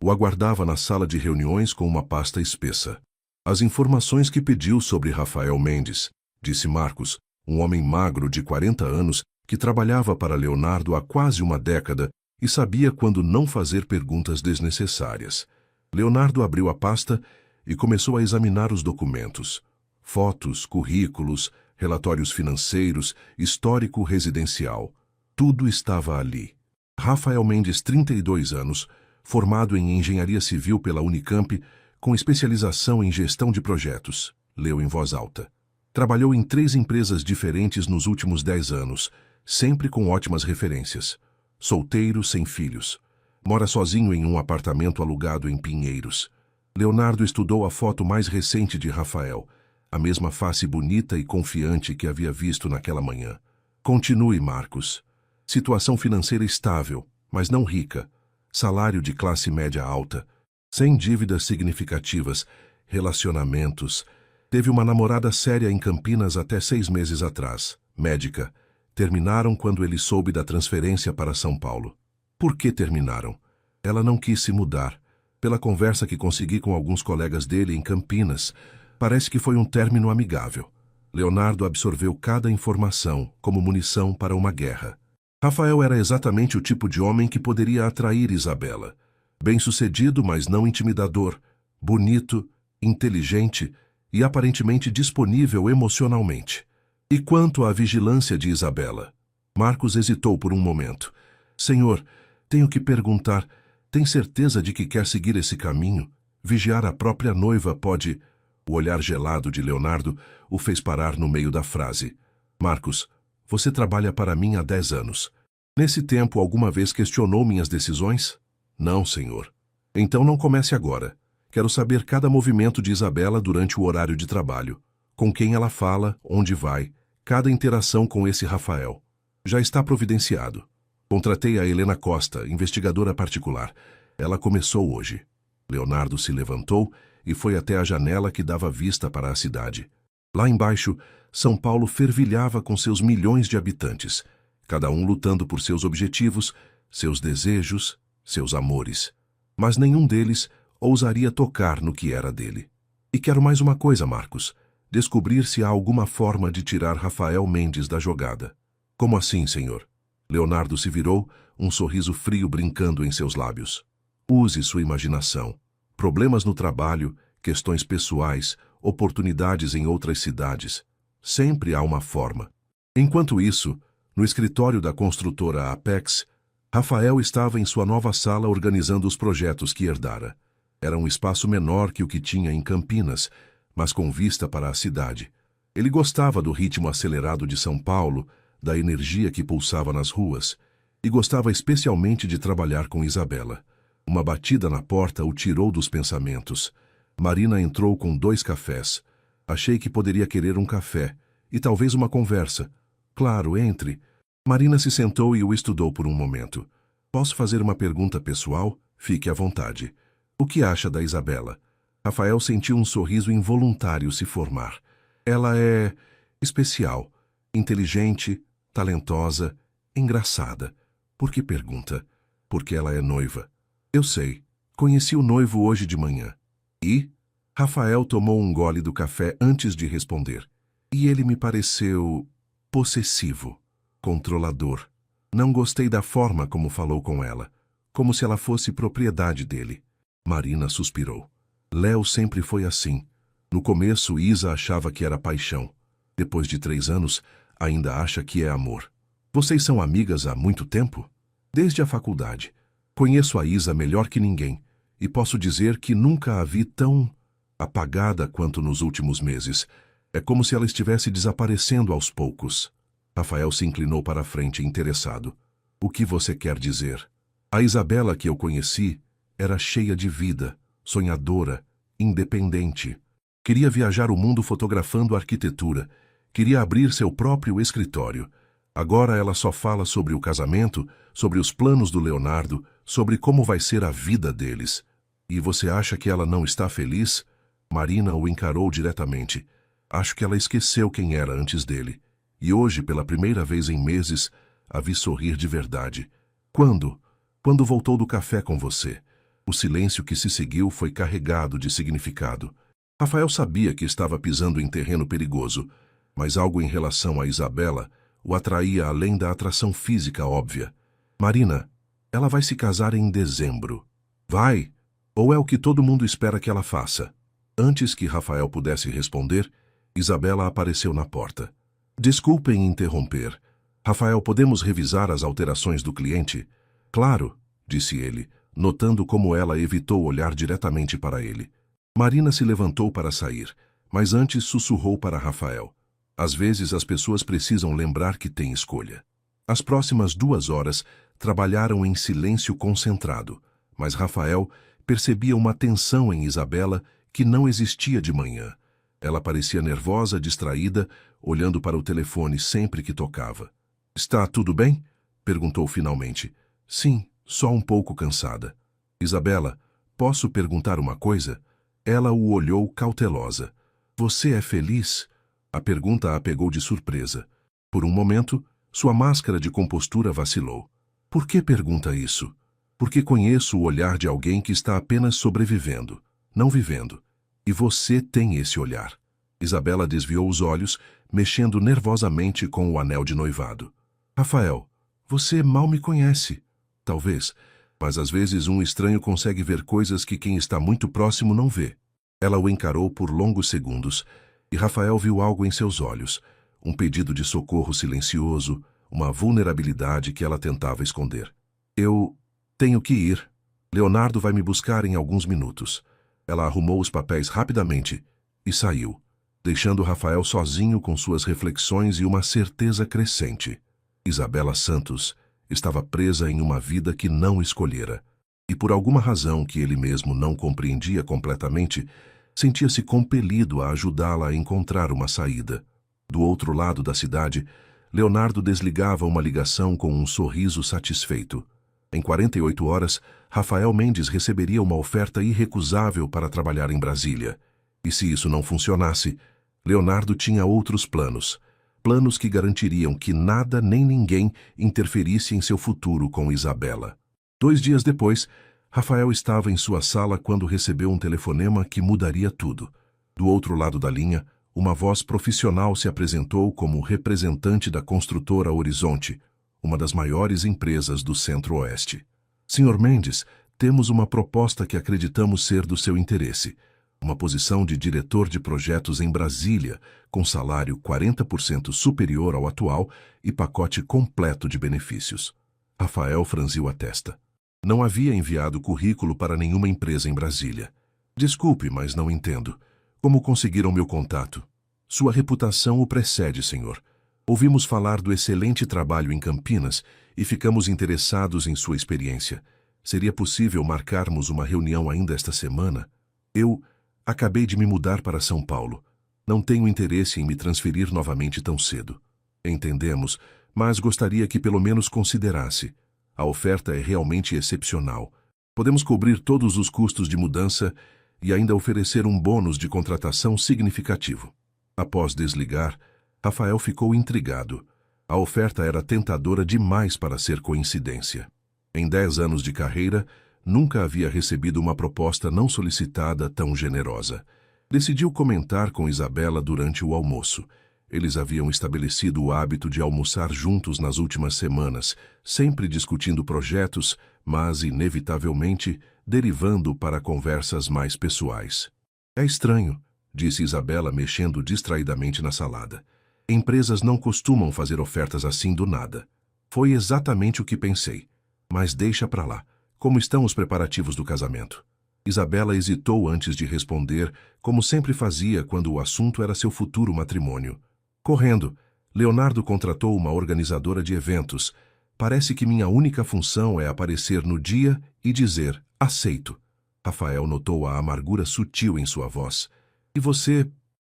o aguardava na sala de reuniões com uma pasta espessa. As informações que pediu sobre Rafael Mendes, disse Marcos, um homem magro de 40 anos que trabalhava para Leonardo há quase uma década e sabia quando não fazer perguntas desnecessárias. Leonardo abriu a pasta e começou a examinar os documentos. Fotos, currículos, relatórios financeiros, histórico residencial. Tudo estava ali. Rafael Mendes, 32 anos, formado em engenharia civil pela Unicamp, com especialização em gestão de projetos, leu em voz alta. Trabalhou em 3 empresas diferentes nos últimos 10 anos, sempre com ótimas referências. Solteiro, sem filhos. Mora sozinho em um apartamento alugado em Pinheiros. Leonardo estudou a foto mais recente de Rafael, a mesma face bonita e confiante que havia visto naquela manhã. Continue, Marcos. Situação financeira estável, mas não rica. Salário de classe média alta. Sem dívidas significativas. Relacionamentos. Teve uma namorada séria em Campinas até 6 meses atrás. Médica. Terminaram quando ele soube da transferência para São Paulo. Por que terminaram? Ela não quis se mudar. Pela conversa que consegui com alguns colegas dele em Campinas, parece que foi um término amigável. Leonardo absorveu cada informação como munição para uma guerra. Rafael era exatamente o tipo de homem que poderia atrair Isabela. Bem-sucedido, mas não intimidador. Bonito, inteligente e aparentemente disponível emocionalmente. E quanto à vigilância de Isabela? Marcos hesitou por um momento. Senhor, tenho que perguntar, tem certeza de que quer seguir esse caminho? Vigiar a própria noiva pode... O olhar gelado de Leonardo o fez parar no meio da frase. Marcos, você trabalha para mim há 10 anos. Nesse tempo, alguma vez questionou minhas decisões? Não, senhor. Então não comece agora. Quero saber cada movimento de Isabela durante o horário de trabalho. Com quem ela fala, onde vai, cada interação com esse Rafael. Já está providenciado. Contratei a Helena Costa, investigadora particular. Ela começou hoje. Leonardo se levantou e foi até a janela que dava vista para a cidade. Lá embaixo, São Paulo fervilhava com seus milhões de habitantes, cada um lutando por seus objetivos, seus desejos, seus amores. Mas nenhum deles ousaria tocar no que era dele. E quero mais uma coisa, Marcos: descobrir se há alguma forma de tirar Rafael Mendes da jogada. Como assim, senhor? Leonardo se virou, um sorriso frio brincando em seus lábios. Use sua imaginação. Problemas no trabalho, questões pessoais, oportunidades em outras cidades. Sempre há uma forma. Enquanto isso, no escritório da construtora Apex, Rafael estava em sua nova sala organizando os projetos que herdara. Era um espaço menor que o que tinha em Campinas, mas com vista para a cidade. Ele gostava do ritmo acelerado de São Paulo, da energia que pulsava nas ruas, e gostava especialmente de trabalhar com Isabela. Uma batida na porta o tirou dos pensamentos. Marina entrou com 2 cafés. Achei que poderia querer um café, e talvez uma conversa. Claro, entre. Marina se sentou e o estudou por um momento. Posso fazer uma pergunta pessoal? Fique à vontade. O que acha da Isabela? Rafael sentiu um sorriso involuntário se formar. Ela é especial, inteligente, talentosa, engraçada. Por que pergunta? Porque ela é noiva. Eu sei. Conheci o noivo hoje de manhã. E? Rafael tomou um gole do café antes de responder. E ele me pareceu possessivo, controlador. Não gostei da forma como falou com ela, como se ela fosse propriedade dele. Marina suspirou. Léo sempre foi assim. No começo, Isa achava que era paixão. Depois de 3 anos, ainda acha que é amor. Vocês são amigas há muito tempo? Desde a faculdade. Conheço a Isa melhor que ninguém, e posso dizer que nunca a vi tão apagada quanto nos últimos meses. É como se ela estivesse desaparecendo aos poucos. Rafael se inclinou para a frente, interessado. O que você quer dizer? A Isabela que eu conheci era cheia de vida, sonhadora, independente. Queria viajar o mundo fotografando arquitetura. Queria abrir seu próprio escritório. Agora ela só fala sobre o casamento, sobre os planos do Leonardo, sobre como vai ser a vida deles. E você acha que ela não está feliz? Marina o encarou diretamente. Acho que ela esqueceu quem era antes dele. E hoje, pela primeira vez em meses, a vi sorrir de verdade. Quando? Quando voltou do café com você. O silêncio que se seguiu foi carregado de significado. Rafael sabia que estava pisando em terreno perigoso, mas algo em relação a Isabela o atraía além da atração física óbvia. Marina, ela vai se casar em dezembro. Vai? Ou é o que todo mundo espera que ela faça? Antes que Rafael pudesse responder, Isabela apareceu na porta. Desculpem interromper. Rafael, podemos revisar as alterações do cliente? Claro, disse ele, notando como ela evitou olhar diretamente para ele. Marina se levantou para sair, mas antes sussurrou para Rafael. Às vezes as pessoas precisam lembrar que têm escolha. As próximas 2 horas trabalharam em silêncio concentrado, mas Rafael percebia uma tensão em Isabela que não existia de manhã. Ela parecia nervosa, distraída, olhando para o telefone sempre que tocava. Está tudo bem? Perguntou finalmente. Sim, só um pouco cansada. Isabela, posso perguntar uma coisa? Ela o olhou cautelosa. Você é feliz? A pergunta a pegou de surpresa. Por um momento, sua máscara de compostura vacilou. Por que pergunta isso? Porque conheço o olhar de alguém que está apenas sobrevivendo, não vivendo. E você tem esse olhar. Isabela desviou os olhos, mexendo nervosamente com o anel de noivado. Rafael, você mal me conhece. Talvez, mas às vezes um estranho consegue ver coisas que quem está muito próximo não vê. Ela o encarou por longos segundos, e Rafael viu algo em seus olhos, um pedido de socorro silencioso, uma vulnerabilidade que ela tentava esconder. Eu tenho que ir. Leonardo vai me buscar em alguns minutos. Ela arrumou os papéis rapidamente e saiu, deixando Rafael sozinho com suas reflexões e uma certeza crescente. Isabela Santos estava presa em uma vida que não escolhera, e por alguma razão que ele mesmo não compreendia completamente, sentia-se compelido a ajudá-la a encontrar uma saída. Do outro lado da cidade, Leonardo desligava uma ligação com um sorriso satisfeito. Em 48 horas, Rafael Mendes receberia uma oferta irrecusável para trabalhar em Brasília. E se isso não funcionasse, Leonardo tinha outros planos. Planos que garantiriam que nada nem ninguém interferisse em seu futuro com Isabela. 2 dias depois, Rafael estava em sua sala quando recebeu um telefonema que mudaria tudo. Do outro lado da linha, uma voz profissional se apresentou como representante da construtora Horizonte, uma das maiores empresas do Centro-Oeste. Senhor Mendes, temos uma proposta que acreditamos ser do seu interesse. Uma posição de diretor de projetos em Brasília, com salário 40% superior ao atual e pacote completo de benefícios. Rafael franziu a testa. Não havia enviado currículo para nenhuma empresa em Brasília. Desculpe, mas não entendo. Como conseguiram meu contato? Sua reputação o precede, senhor. Ouvimos falar do excelente trabalho em Campinas e ficamos interessados em sua experiência. Seria possível marcarmos uma reunião ainda esta semana? Eu acabei de me mudar para São Paulo. Não tenho interesse em me transferir novamente tão cedo. Entendemos, mas gostaria que pelo menos considerasse. A oferta é realmente excepcional. Podemos cobrir todos os custos de mudança e ainda oferecer um bônus de contratação significativo. Após desligar, Rafael ficou intrigado. A oferta era tentadora demais para ser coincidência. Em 10 anos de carreira, nunca havia recebido uma proposta não solicitada tão generosa. Decidiu comentar com Isabela durante o almoço. Eles haviam estabelecido o hábito de almoçar juntos nas últimas semanas, sempre discutindo projetos, mas, inevitavelmente, derivando para conversas mais pessoais. É estranho, disse Isabela mexendo distraidamente na salada. Empresas não costumam fazer ofertas assim do nada. Foi exatamente o que pensei. Mas deixa pra lá. Como estão os preparativos do casamento? Isabela hesitou antes de responder, como sempre fazia quando o assunto era seu futuro matrimônio. Correndo, Leonardo contratou uma organizadora de eventos. Parece que minha única função é aparecer no dia e dizer, aceito. Rafael notou a amargura sutil em sua voz. E você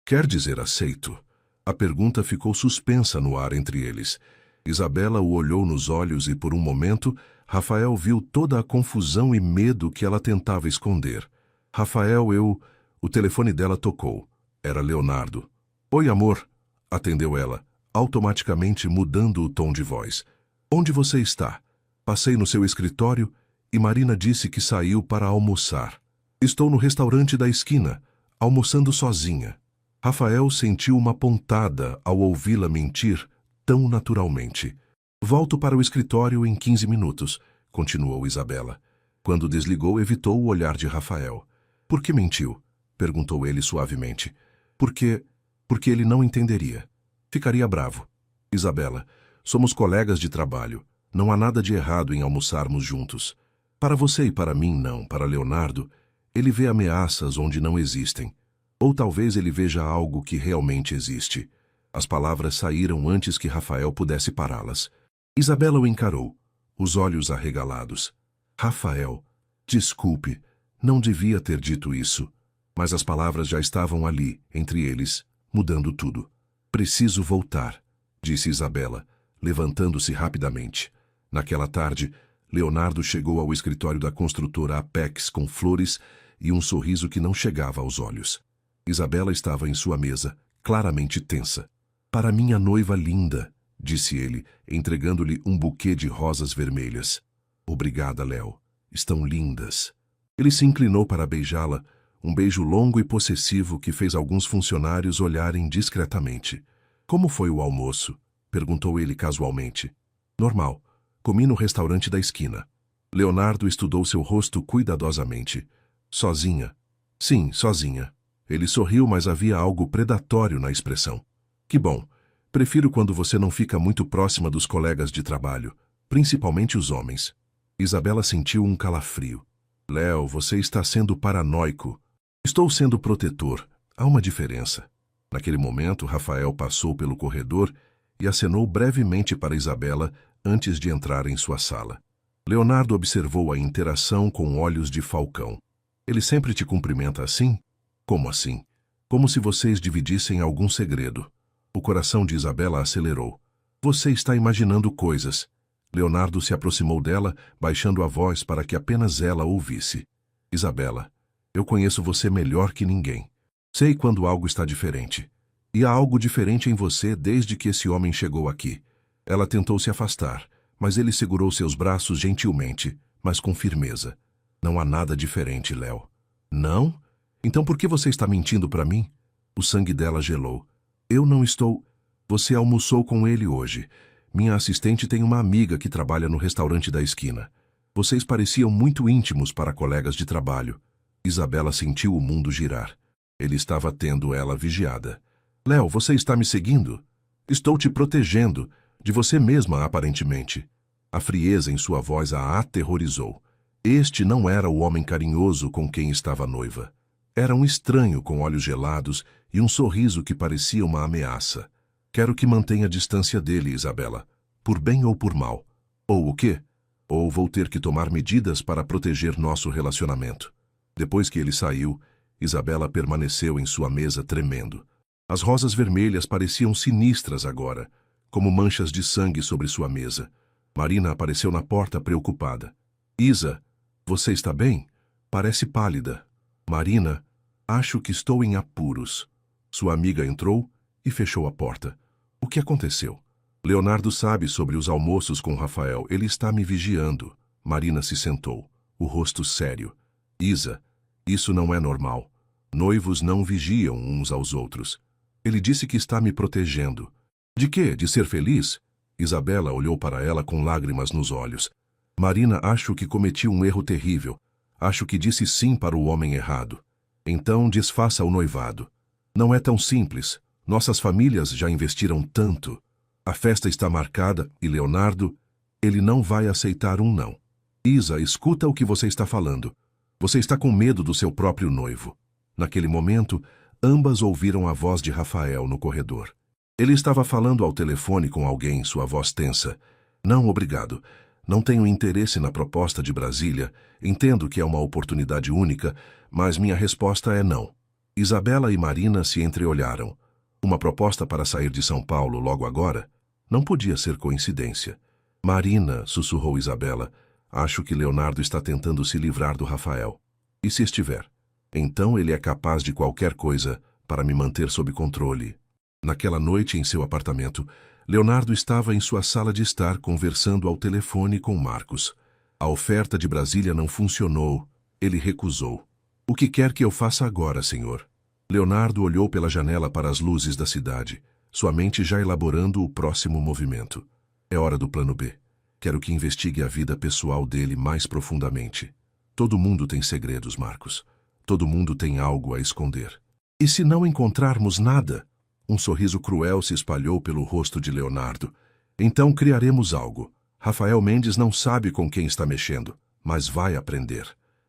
quer dizer aceito? A pergunta ficou suspensa no ar entre eles. Isabela o olhou nos olhos e, por um momento, Rafael viu toda a confusão e medo que ela tentava esconder. Rafael, O telefone dela tocou. Era Leonardo. Oi, amor, atendeu ela, automaticamente mudando o tom de voz. Onde você está? Passei no seu escritório e Marina disse que saiu para almoçar. Estou no restaurante da esquina, almoçando sozinha. Rafael sentiu uma pontada ao ouvi-la mentir tão naturalmente. Volto para o escritório em 15 minutos, continuou Isabela. Quando desligou, evitou o olhar de Rafael. Por que mentiu? Perguntou ele suavemente. Porque ele não entenderia. Ficaria bravo. Isabela, somos colegas de trabalho. Não há nada de errado em almoçarmos juntos. Para você e para mim, não. Para Leonardo, ele vê ameaças onde não existem. Ou talvez ele veja algo que realmente existe. As palavras saíram antes que Rafael pudesse pará-las. Isabela o encarou, os olhos arregalados. Rafael, desculpe, não devia ter dito isso. Mas as palavras já estavam ali, entre eles, mudando tudo. Preciso voltar, disse Isabela, levantando-se rapidamente. Naquela tarde, Leonardo chegou ao escritório da construtora Apex com flores e um sorriso que não chegava aos olhos. Isabela estava em sua mesa, claramente tensa. Para minha noiva linda, disse ele, entregando-lhe um buquê de rosas vermelhas. Obrigada, Léo. Estão lindas. Ele se inclinou para beijá-la, um beijo longo e possessivo que fez alguns funcionários olharem discretamente. Como foi o almoço? Perguntou ele casualmente. Normal. Comi no restaurante da esquina. Leonardo estudou seu rosto cuidadosamente. Sozinha? Sim, sozinha. Ele sorriu, mas havia algo predatório na expressão. Que bom. Prefiro quando você não fica muito próxima dos colegas de trabalho, principalmente os homens. Isabela sentiu um calafrio. Léo, você está sendo paranoico. Estou sendo protetor. Há uma diferença. Naquele momento, Rafael passou pelo corredor e acenou brevemente para Isabela antes de entrar em sua sala. Leonardo observou a interação com olhos de falcão. Ele sempre te cumprimenta assim? Como assim? Como se vocês dividissem algum segredo. O coração de Isabela acelerou. Você está imaginando coisas. Leonardo se aproximou dela, baixando a voz para que apenas ela ouvisse. Isabela, eu conheço você melhor que ninguém. Sei quando algo está diferente. E há algo diferente em você desde que esse homem chegou aqui. Ela tentou se afastar, mas ele segurou seus braços gentilmente, mas com firmeza. Não há nada diferente, Léo. Não? Então por que você está mentindo para mim? O sangue dela gelou. Eu não estou... Você almoçou com ele hoje. Minha assistente tem uma amiga que trabalha no restaurante da esquina. Vocês pareciam muito íntimos para colegas de trabalho. Isabela sentiu o mundo girar. Ele estava tendo ela vigiada. Léo, você está me seguindo? Estou te protegendo. De você mesma, aparentemente. A frieza em sua voz a aterrorizou. Este não era o homem carinhoso com quem estava noiva. Era um estranho com olhos gelados e um sorriso que parecia uma ameaça. Quero que mantenha a distância dele, Isabela. Por bem ou por mal. Ou o quê? Ou vou ter que tomar medidas para proteger nosso relacionamento. Depois que ele saiu, Isabela permaneceu em sua mesa tremendo. As rosas vermelhas pareciam sinistras agora, como manchas de sangue sobre sua mesa. Marina apareceu na porta preocupada. Isa, você está bem? Parece pálida. Marina, acho que estou em apuros. Sua amiga entrou e fechou a porta. O que aconteceu? Leonardo sabe sobre os almoços com Rafael. Ele está me vigiando. Marina se sentou, o rosto sério. Isa, isso não é normal. Noivos não vigiam uns aos outros. Ele disse que está me protegendo. De quê? De ser feliz? Isabela olhou para ela com lágrimas nos olhos. Marina, acho que cometi um erro terrível. Acho que disse sim para o homem errado. Então desfaça o noivado. Não é tão simples. Nossas famílias já investiram tanto. A festa está marcada e Leonardo, ele não vai aceitar um não. Isa, escuta o que você está falando. Você está com medo do seu próprio noivo. Naquele momento, ambas ouviram a voz de Rafael no corredor. Ele estava falando ao telefone com alguém, sua voz tensa. Não, obrigado. Não tenho interesse na proposta de Brasília. Entendo que é uma oportunidade única, mas minha resposta é não. Isabela e Marina se entreolharam. Uma proposta para sair de São Paulo logo agora? Não podia ser coincidência. Marina, sussurrou Isabela, acho que Leonardo está tentando se livrar do Rafael. E se estiver? Então ele é capaz de qualquer coisa para me manter sob controle. Naquela noite em seu apartamento, Leonardo estava em sua sala de estar conversando ao telefone com Marcos. A oferta de Brasília não funcionou. Ele recusou. O que quer que eu faça agora, senhor? Leonardo olhou pela janela para as luzes da cidade, sua mente já elaborando o próximo movimento. É hora do plano B. Quero que investigue a vida pessoal dele mais profundamente. Todo mundo tem segredos, Marcos. Todo mundo tem algo a esconder. E se não encontrarmos nada? Um sorriso cruel se espalhou pelo rosto de Leonardo. Então criaremos algo. Rafael Mendes não sabe com quem está mexendo, mas vai aprender.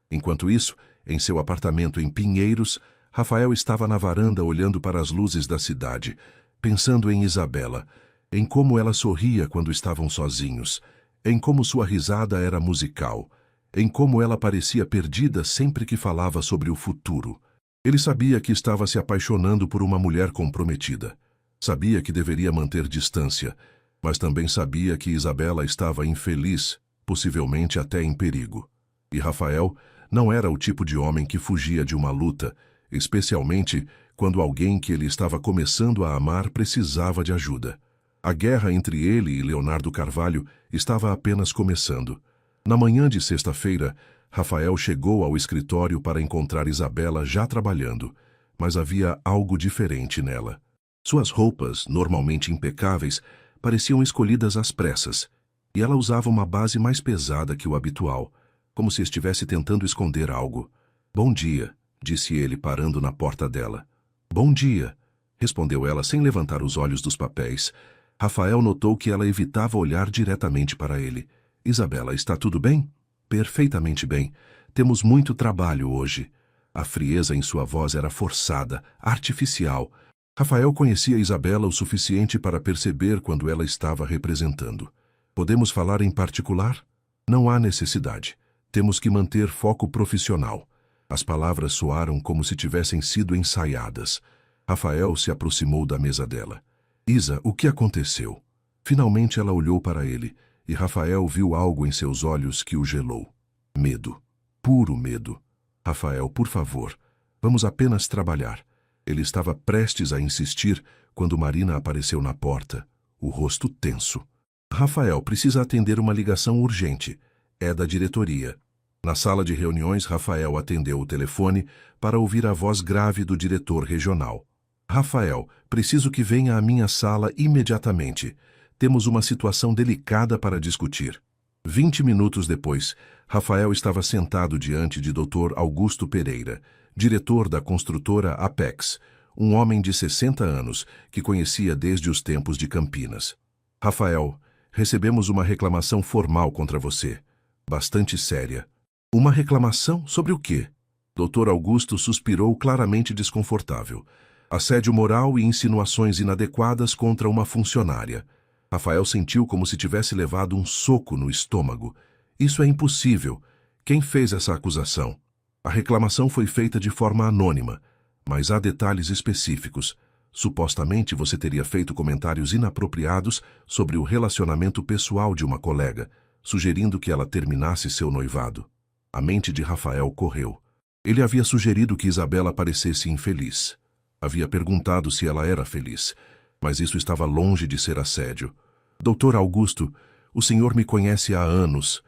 Enquanto isso, em seu apartamento em Pinheiros, Rafael estava na varanda olhando para as luzes da cidade, pensando em Isabela, em como ela sorria quando estavam sozinhos, em como sua risada era musical, em como ela parecia perdida sempre que falava sobre o futuro. Ele sabia que estava se apaixonando por uma mulher comprometida. Sabia que deveria manter distância, mas também sabia que Isabela estava infeliz, possivelmente até em perigo. E Rafael não era o tipo de homem que fugia de uma luta, especialmente quando alguém que ele estava começando a amar precisava de ajuda. A guerra entre ele e Leonardo Carvalho estava apenas começando. Na manhã de sexta-feira, Rafael chegou ao escritório para encontrar Isabela já trabalhando, mas havia algo diferente nela. Suas roupas, normalmente impecáveis, pareciam escolhidas às pressas, e ela usava uma base mais pesada que o habitual, como se estivesse tentando esconder algo. Bom dia, disse ele parando na porta dela. Bom dia, respondeu ela sem levantar os olhos dos papéis. Rafael notou que ela evitava olhar diretamente para ele. Isabela, está tudo bem? Perfeitamente bem. Temos muito trabalho hoje. A frieza em sua voz era forçada, artificial. Rafael conhecia Isabela o suficiente para perceber quando ela estava representando. Podemos falar em particular? Não há necessidade. Temos que manter foco profissional. As palavras soaram como se tivessem sido ensaiadas. Rafael se aproximou da mesa dela. Isa, o que aconteceu? Finalmente ela olhou para ele. e Rafael viu algo em seus olhos que o gelou. Medo. Puro medo. Rafael, por favor, vamos apenas trabalhar. Ele estava prestes a insistir quando Marina apareceu na porta, o rosto tenso. Rafael precisa atender uma ligação urgente. É da diretoria. Na sala de reuniões, Rafael atendeu o telefone para ouvir a voz grave do diretor regional. Rafael, preciso que venha à minha sala imediatamente. Temos uma situação delicada para discutir. 20 minutos depois, Rafael estava sentado diante de Dr. Augusto Pereira, diretor da construtora Apex, um homem de 60 anos que conhecia desde os tempos de Campinas. Rafael, recebemos uma reclamação formal contra você, bastante séria. Uma reclamação sobre o quê? Dr. Augusto suspirou claramente desconfortável. Assédio moral e insinuações inadequadas contra uma funcionária. Rafael sentiu como se tivesse levado um soco no estômago. Isso é impossível. Quem fez essa acusação? A reclamação foi feita de forma anônima, mas há detalhes específicos. Supostamente você teria feito comentários inapropriados sobre o relacionamento pessoal de uma colega, sugerindo que ela terminasse seu noivado. A mente de Rafael correu. Ele havia sugerido que Isabela parecesse infeliz. Havia perguntado se ela era feliz, mas isso estava longe de ser assédio. Doutor Augusto, o senhor me conhece há anos.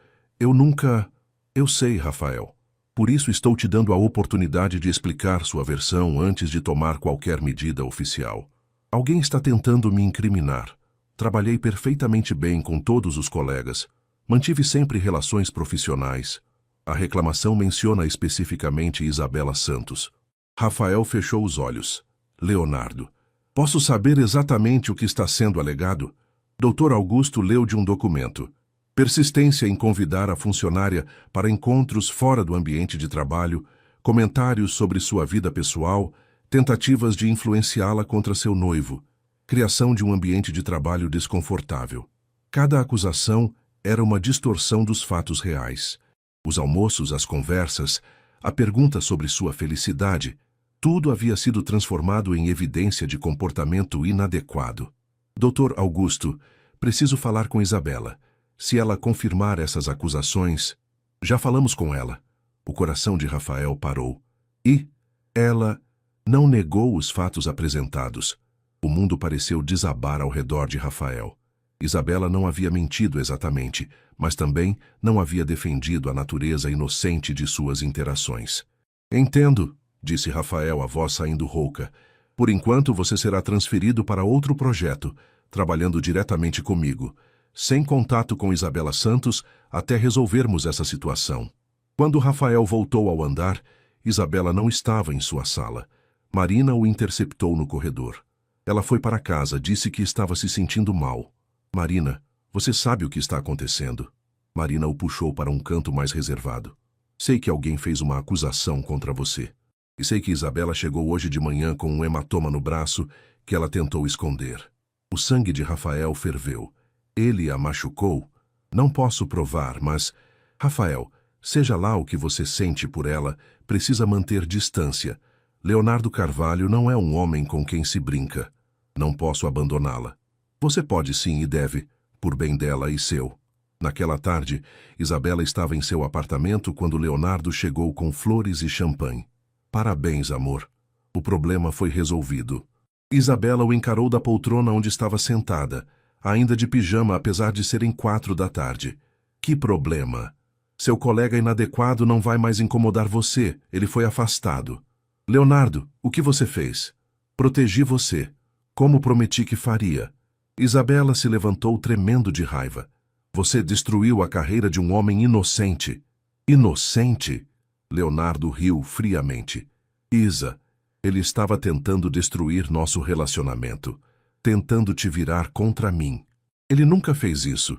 Eu sei, Rafael. Por isso estou te dando a oportunidade de explicar sua versão antes de tomar qualquer medida oficial. Alguém está tentando me incriminar. Trabalhei perfeitamente bem com todos os colegas. Mantive sempre relações profissionais. A reclamação menciona especificamente Isabela Santos. Rafael fechou os olhos. Leonardo. Posso saber exatamente o que está sendo alegado? Dr. Augusto leu de um documento. Persistência em convidar a funcionária para encontros fora do ambiente de trabalho, comentários sobre sua vida pessoal, tentativas de influenciá-la contra seu noivo, criação de um ambiente de trabalho desconfortável. Cada acusação era uma distorção dos fatos reais. Os almoços, as conversas, a pergunta sobre sua felicidade, tudo havia sido transformado em evidência de comportamento inadequado. Dr. Augusto, preciso falar com Isabela. Se ela confirmar essas acusações... Já falamos com ela. O coração de Rafael parou. E ela não negou os fatos apresentados. O mundo pareceu desabar ao redor de Rafael. Isabela não havia mentido exatamente, mas também não havia defendido a natureza inocente de suas interações. Entendo, disse Rafael, a voz saindo rouca. Por enquanto você será transferido para outro projeto, trabalhando diretamente comigo, sem contato com Isabela Santos até resolvermos essa situação. Quando Rafael voltou ao andar, Isabela não estava em sua sala. Marina o interceptou no corredor. Ela foi para casa, disse que estava se sentindo mal. Marina, você sabe o que está acontecendo? Marina o puxou para um canto mais reservado. Sei que alguém fez uma acusação contra você. E sei que Isabela chegou hoje de manhã com um hematoma no braço que ela tentou esconder. O sangue de Rafael ferveu. Ele a machucou? Não posso provar, mas... Rafael, seja lá o que você sente por ela, precisa manter distância. Leonardo Carvalho não é um homem com quem se brinca. Não posso abandoná-la. Você pode sim e deve, por bem dela e seu. Naquela tarde, Isabela estava em seu apartamento quando Leonardo chegou com flores e champanhe. Parabéns, amor. O problema foi resolvido. Isabela o encarou da poltrona onde estava sentada, ainda de pijama apesar de serem 4 da tarde. Que problema? Seu colega inadequado não vai mais incomodar você, ele foi afastado. Leonardo, o que você fez? Protegi você, como prometi que faria. Isabela se levantou tremendo de raiva. Você destruiu a carreira de um homem inocente. Inocente? Leonardo riu friamente. Isa, ele estava tentando destruir nosso relacionamento, tentando te virar contra mim. Ele nunca fez isso.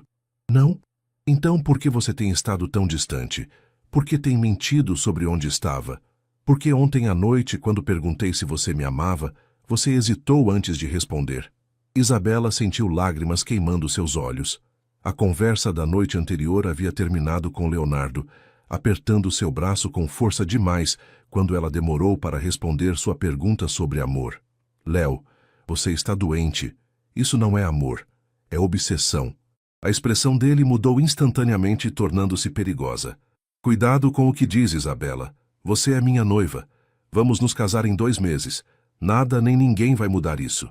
Não? Então por que você tem estado tão distante? Por que tem mentido sobre onde estava? Por que ontem à noite, quando perguntei se você me amava, você hesitou antes de responder? Isabela sentiu lágrimas queimando seus olhos. A conversa da noite anterior havia terminado com Leonardo, apertando seu braço com força demais quando ela demorou para responder sua pergunta sobre amor. Léo, você está doente. Isso não é amor. É obsessão. A expressão dele mudou instantaneamente, tornando-se perigosa. Cuidado com o que diz, Isabela. Você é minha noiva. Vamos nos casar em 2 meses. Nada nem ninguém vai mudar isso.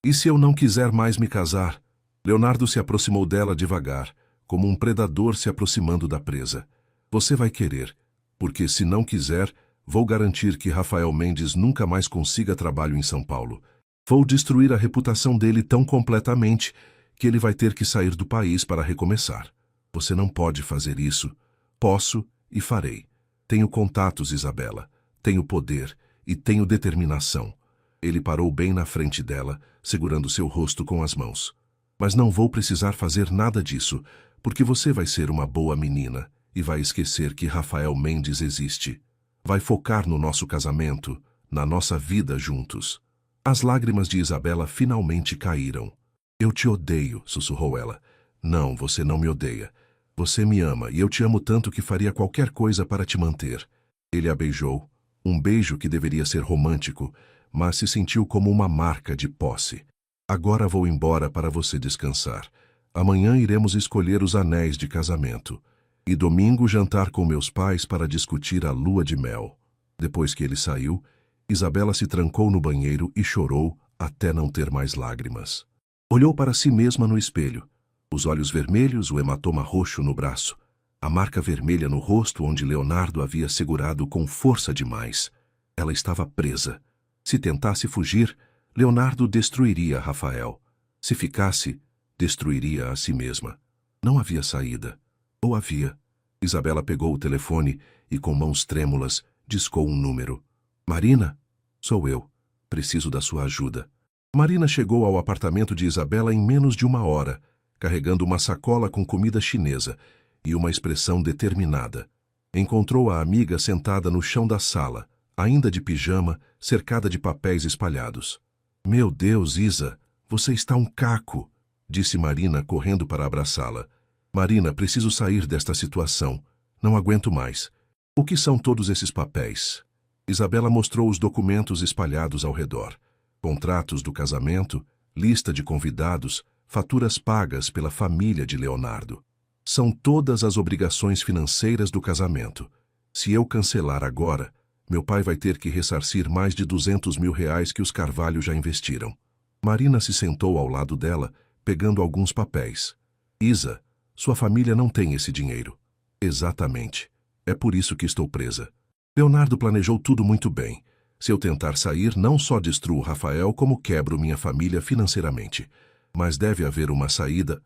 E se eu não quiser mais me casar? Leonardo se aproximou dela devagar, como um predador se aproximando da presa. Você vai querer, porque se não quiser, vou garantir que Rafael Mendes nunca mais consiga trabalho em São Paulo. Vou destruir a reputação dele tão completamente que ele vai ter que sair do país para recomeçar. Você não pode fazer isso. Posso e farei. Tenho contatos, Isabela. Tenho poder e tenho determinação. Ele parou bem na frente dela, segurando seu rosto com as mãos. Mas não vou precisar fazer nada disso, porque você vai ser uma boa menina e vai esquecer que Rafael Mendes existe. Vai focar no nosso casamento, na nossa vida juntos. As lágrimas de Isabela finalmente caíram. Eu te odeio, sussurrou ela. Não, você não me odeia. Você me ama e eu te amo tanto que faria qualquer coisa para te manter. Ele a beijou, um beijo que deveria ser romântico, mas se sentiu como uma marca de posse. Agora vou embora para você descansar. Amanhã iremos escolher os anéis de casamento. E domingo jantar com meus pais para discutir a lua de mel. Depois que ele saiu, Isabela se trancou no banheiro e chorou até não ter mais lágrimas. Olhou para si mesma no espelho. Os olhos vermelhos, o hematoma roxo no braço. A marca vermelha no rosto onde Leonardo havia segurado com força demais. Ela estava presa. Se tentasse fugir, Leonardo destruiria Rafael. Se ficasse, destruiria a si mesma. Não havia saída. Ou havia? Isabela pegou o telefone e, com mãos trêmulas, discou um número. Marina? Sou eu. Preciso da sua ajuda. Marina chegou ao apartamento de Isabela em menos de 1 hora, carregando uma sacola com comida chinesa e uma expressão determinada. Encontrou a amiga sentada no chão da sala, ainda de pijama, cercada de papéis espalhados. Meu Deus, Isa, você está um caco, disse Marina, correndo para abraçá-la. Marina, preciso sair desta situação. Não aguento mais. O que são todos esses papéis? Isabela mostrou os documentos espalhados ao redor. Contratos do casamento, lista de convidados, faturas pagas pela família de Leonardo. São todas as obrigações financeiras do casamento. Se eu cancelar agora, meu pai vai ter que ressarcir mais de 200 mil reais que os Carvalho já investiram. Marina se sentou ao lado dela, pegando alguns papéis. Isa, sua família não tem esse dinheiro. Exatamente. É por isso que estou presa. Leonardo planejou tudo muito bem. Se eu tentar sair, não só destruo Rafael, como quebro minha família financeiramente. Mas deve haver uma saída.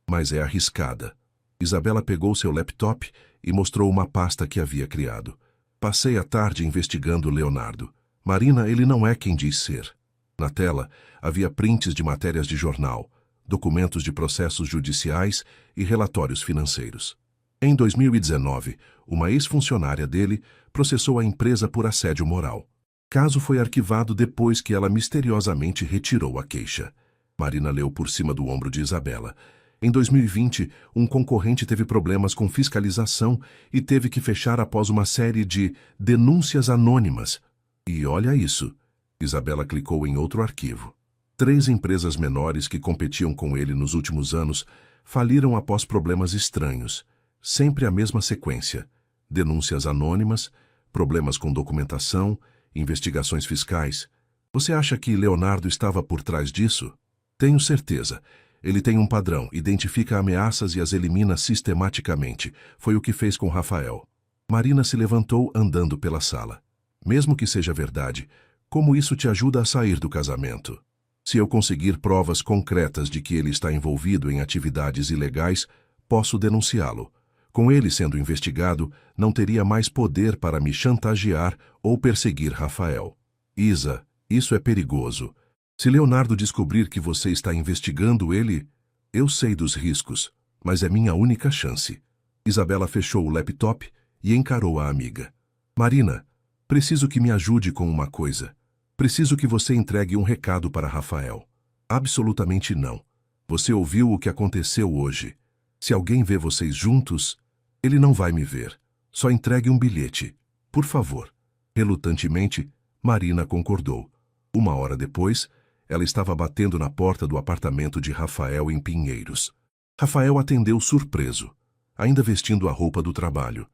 Mas é arriscada. Isabela pegou seu laptop e mostrou uma pasta que havia criado. Passei a tarde investigando Leonardo. Marina, ele não é quem diz ser. Na tela, havia prints de matérias de jornal, documentos de processos judiciais e relatórios financeiros. Em 2019, uma ex-funcionária dele processou a empresa por assédio moral. Caso foi arquivado depois que ela misteriosamente retirou a queixa. Marina leu por cima do ombro de Isabela. Em 2020, um concorrente teve problemas com fiscalização e teve que fechar após uma série de denúncias anônimas. E olha isso. Isabela clicou em outro arquivo. 3 empresas menores que competiam com ele nos últimos anos faliram após problemas estranhos. Sempre a mesma sequência. Denúncias anônimas, problemas com documentação, investigações fiscais. Você acha que Leonardo estava por trás disso? Tenho certeza. Ele tem um padrão, identifica ameaças e as elimina sistematicamente. Foi o que fez com Rafael. Marina se levantou andando pela sala. Mesmo que seja verdade, como isso te ajuda a sair do casamento? Se eu conseguir provas concretas de que ele está envolvido em atividades ilegais, posso denunciá-lo. Com ele sendo investigado, não teria mais poder para me chantagear ou perseguir Rafael. Isa, isso é perigoso. Se Leonardo descobrir que você está investigando ele, eu sei dos riscos, mas é minha única chance. Isabela fechou o laptop e encarou a amiga. Marina, preciso que me ajude com uma coisa. Preciso que você entregue um recado para Rafael. Absolutamente não. Você ouviu o que aconteceu hoje. Se alguém vê vocês juntos, ele não vai me ver. Só entregue um bilhete. Por favor. Relutantemente, Marina concordou. 1 hora depois, ela estava batendo na porta do apartamento de Rafael em Pinheiros. Rafael atendeu surpreso, ainda vestindo a roupa do trabalho,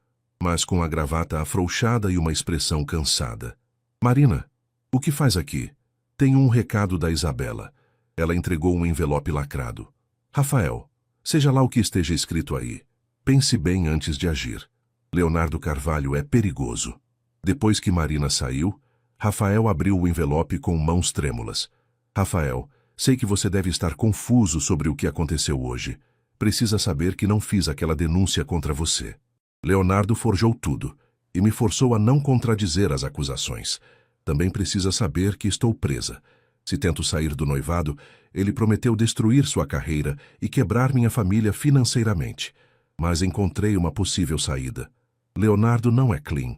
mas com a gravata afrouxada e uma expressão cansada. Marina, o que faz aqui? Tenho um recado da Isabela. Ela entregou um envelope lacrado. Rafael, seja lá o que esteja escrito aí, pense bem antes de agir. Leonardo Carvalho é perigoso. Depois que Marina saiu, Rafael abriu o envelope com mãos trêmulas. Rafael, sei que você deve estar confuso sobre o que aconteceu hoje. Precisa saber que não fiz aquela denúncia contra você. Leonardo forjou tudo e me forçou a não contradizer as acusações. Também precisa saber que estou presa. Se tento sair do noivado, ele prometeu destruir sua carreira e quebrar minha família financeiramente. Mas encontrei uma possível saída. Leonardo não é clean.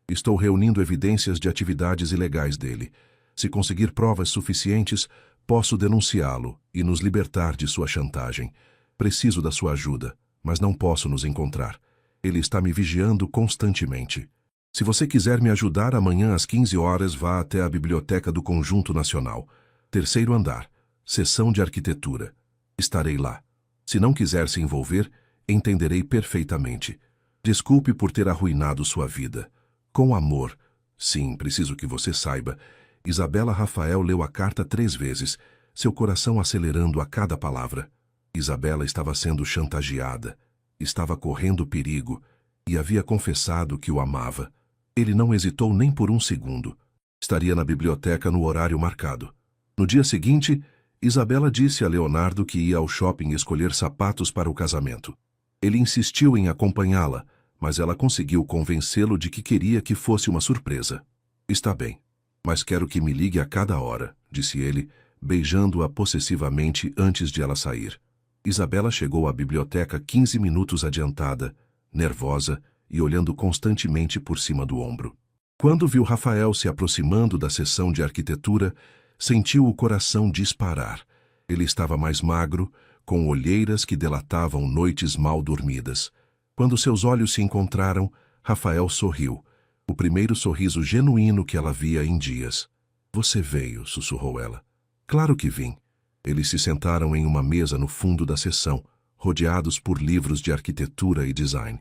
Estou reunindo evidências de atividades ilegais dele. Se conseguir provas suficientes, posso denunciá-lo e nos libertar de sua chantagem. Preciso da sua ajuda, mas não posso nos encontrar. Ele está me vigiando constantemente. Se você quiser me ajudar, amanhã às 15 horas vá até a Biblioteca do Conjunto Nacional, 3º andar, seção de arquitetura. Estarei lá. Se não quiser se envolver, entenderei perfeitamente. Desculpe por ter arruinado sua vida. Com amor. Sim, preciso que você saiba. Isabela Rafael leu a carta 3 vezes, seu coração acelerando a cada palavra. Isabela estava sendo chantageada, estava correndo perigo e havia confessado que o amava. Ele não hesitou nem por um segundo. Estaria na biblioteca no horário marcado. No dia seguinte, Isabela disse a Leonardo que ia ao shopping escolher sapatos para o casamento. Ele insistiu em acompanhá-la, mas ela conseguiu convencê-lo de que queria que fosse uma surpresa. Está bem, mas quero que me ligue a cada hora, disse ele, beijando-a possessivamente antes de ela sair. Isabela chegou à biblioteca 15 minutos adiantada, nervosa e olhando constantemente por cima do ombro. Quando viu Rafael se aproximando da seção de arquitetura, sentiu o coração disparar. Ele estava mais magro, com olheiras que delatavam noites mal dormidas. Quando seus olhos se encontraram, Rafael sorriu, o primeiro sorriso genuíno que ela via em dias. Você veio, sussurrou ela. Claro que vim. Eles se sentaram em uma mesa no fundo da seção, rodeados por livros de arquitetura e design.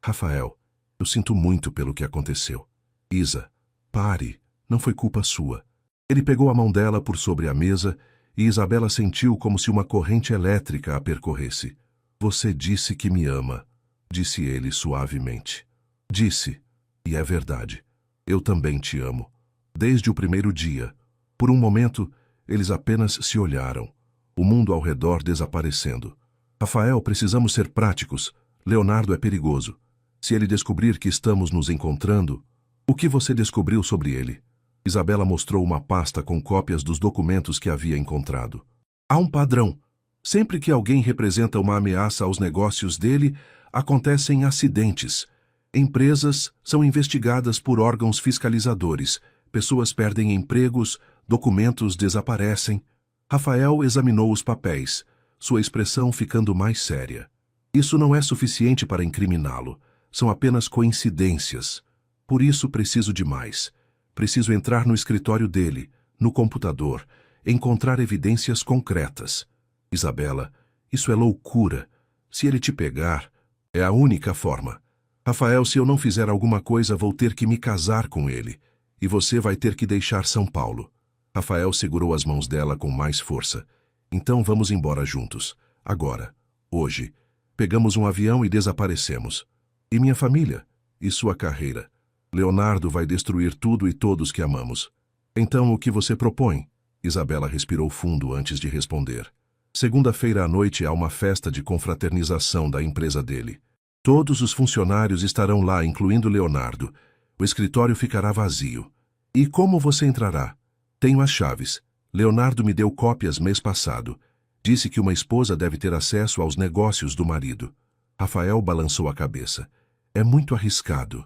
Rafael, eu sinto muito pelo que aconteceu. Isa, pare, não foi culpa sua. Ele pegou a mão dela por sobre a mesa e Isabela sentiu como se uma corrente elétrica a percorresse. Você disse que me ama, disse ele suavemente. Disse, e é verdade. Eu também te amo. Desde o primeiro dia. Por um momento, eles apenas se olharam, o mundo ao redor desaparecendo. Rafael, precisamos ser práticos. Leonardo é perigoso. Se ele descobrir que estamos nos encontrando, o que você descobriu sobre ele? Isabela mostrou uma pasta com cópias dos documentos que havia encontrado. Há um padrão. Sempre que alguém representa uma ameaça aos negócios dele, acontecem acidentes. Empresas são investigadas por órgãos fiscalizadores. Pessoas perdem empregos, documentos desaparecem. Rafael examinou os papéis, sua expressão ficando mais séria. Isso não é suficiente para incriminá-lo. São apenas coincidências. Por isso preciso de mais. Preciso entrar no escritório dele, no computador, encontrar evidências concretas. Isabela, isso é loucura. Se ele te pegar, é a única forma. Rafael, se eu não fizer alguma coisa, vou ter que me casar com ele. E você vai ter que deixar São Paulo. Rafael segurou as mãos dela com mais força. Então vamos embora juntos. Agora. Hoje. Pegamos um avião e desaparecemos. E minha família? E sua carreira? Leonardo vai destruir tudo e todos que amamos. Então o que você propõe? Isabela respirou fundo antes de responder. Segunda-feira à noite há uma festa de confraternização da empresa dele. Todos os funcionários estarão lá, incluindo Leonardo. O escritório ficará vazio. E como você entrará? Tenho as chaves. Leonardo me deu cópias mês passado. Disse que uma esposa deve ter acesso aos negócios do marido. Rafael balançou a cabeça. É muito arriscado.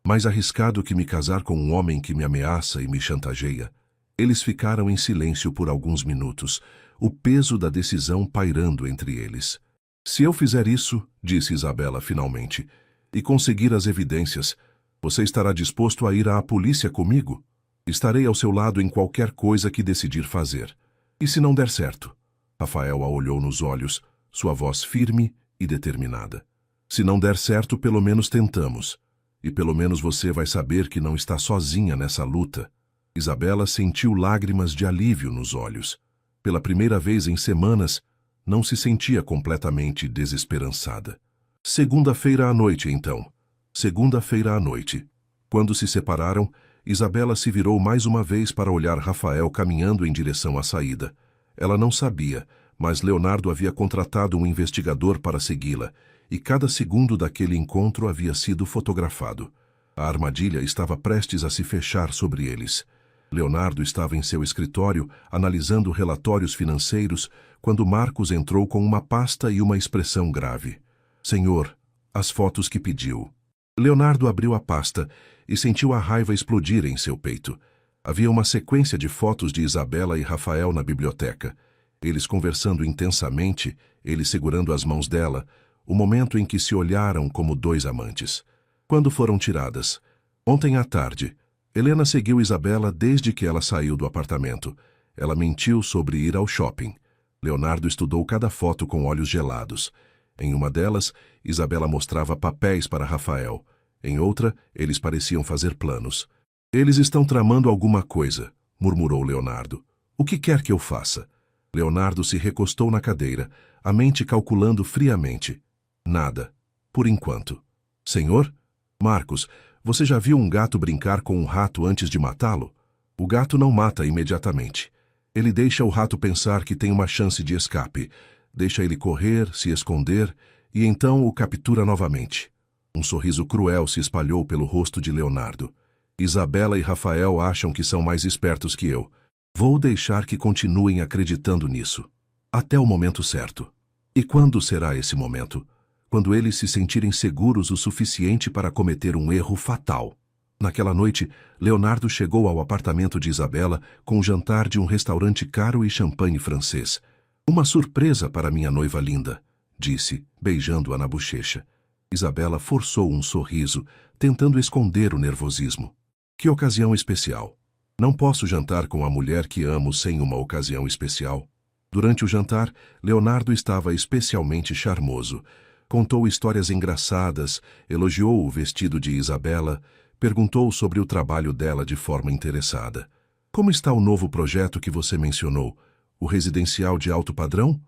Mais arriscado que me casar com um homem que me ameaça e me chantageia. Eles ficaram em silêncio por alguns minutos, o peso da decisão pairando entre eles. Se eu fizer isso, disse Isabela finalmente, e conseguir as evidências, você estará disposto a ir à polícia comigo? Estarei ao seu lado em qualquer coisa que decidir fazer. E se não der certo? Rafael a olhou nos olhos, sua voz firme e determinada. Se não der certo, pelo menos tentamos. E pelo menos você vai saber que não está sozinha nessa luta. Isabela sentiu lágrimas de alívio nos olhos. Pela primeira vez em semanas, não se sentia completamente desesperançada. Segunda-feira à noite, então. Segunda-feira à noite. Quando se separaram, Isabela se virou mais uma vez para olhar Rafael caminhando em direção à saída. Ela não sabia, mas Leonardo havia contratado um investigador para segui-la, e cada segundo daquele encontro havia sido fotografado. A armadilha estava prestes a se fechar sobre eles. Leonardo estava em seu escritório, analisando relatórios financeiros, quando Marcos entrou com uma pasta e uma expressão grave. Senhor, as fotos que pediu. Leonardo abriu a pasta e sentiu a raiva explodir em seu peito. Havia uma sequência de fotos de Isabela e Rafael na biblioteca. Eles conversando intensamente, ele segurando as mãos dela, o momento em que se olharam como dois amantes. Quando foram tiradas? Ontem à tarde. Helena seguiu Isabela desde que ela saiu do apartamento. Ela mentiu sobre ir ao shopping. Leonardo estudou cada foto com olhos gelados. Em uma delas, Isabela mostrava papéis para Rafael. Em outra, eles pareciam fazer planos. Eles estão tramando alguma coisa, murmurou Leonardo. O que quer que eu faça? Leonardo se recostou na cadeira, a mente calculando friamente. Nada. Por enquanto. Senhor? Marcos, você já viu um gato brincar com um rato antes de matá-lo? O gato não mata imediatamente. Ele deixa o rato pensar que tem uma chance de escape. Deixa ele correr, se esconder, e então o captura novamente. Um sorriso cruel se espalhou pelo rosto de Leonardo. Isabela e Rafael acham que são mais espertos que eu. Vou deixar que continuem acreditando nisso. Até o momento certo. E quando será esse momento? Quando eles se sentirem seguros o suficiente para cometer um erro fatal. Naquela noite, Leonardo chegou ao apartamento de Isabela com um jantar de um restaurante caro e champanhe francês. Uma surpresa para minha noiva linda, disse, beijando-a na bochecha. Isabela forçou um sorriso, tentando esconder o nervosismo. Que ocasião especial. Não posso jantar com a mulher que amo sem uma ocasião especial. Durante o jantar, Leonardo estava especialmente charmoso. Contou histórias engraçadas, elogiou o vestido de Isabela, perguntou sobre o trabalho dela de forma interessada. Como está o novo projeto que você mencionou? O residencial de alto padrão?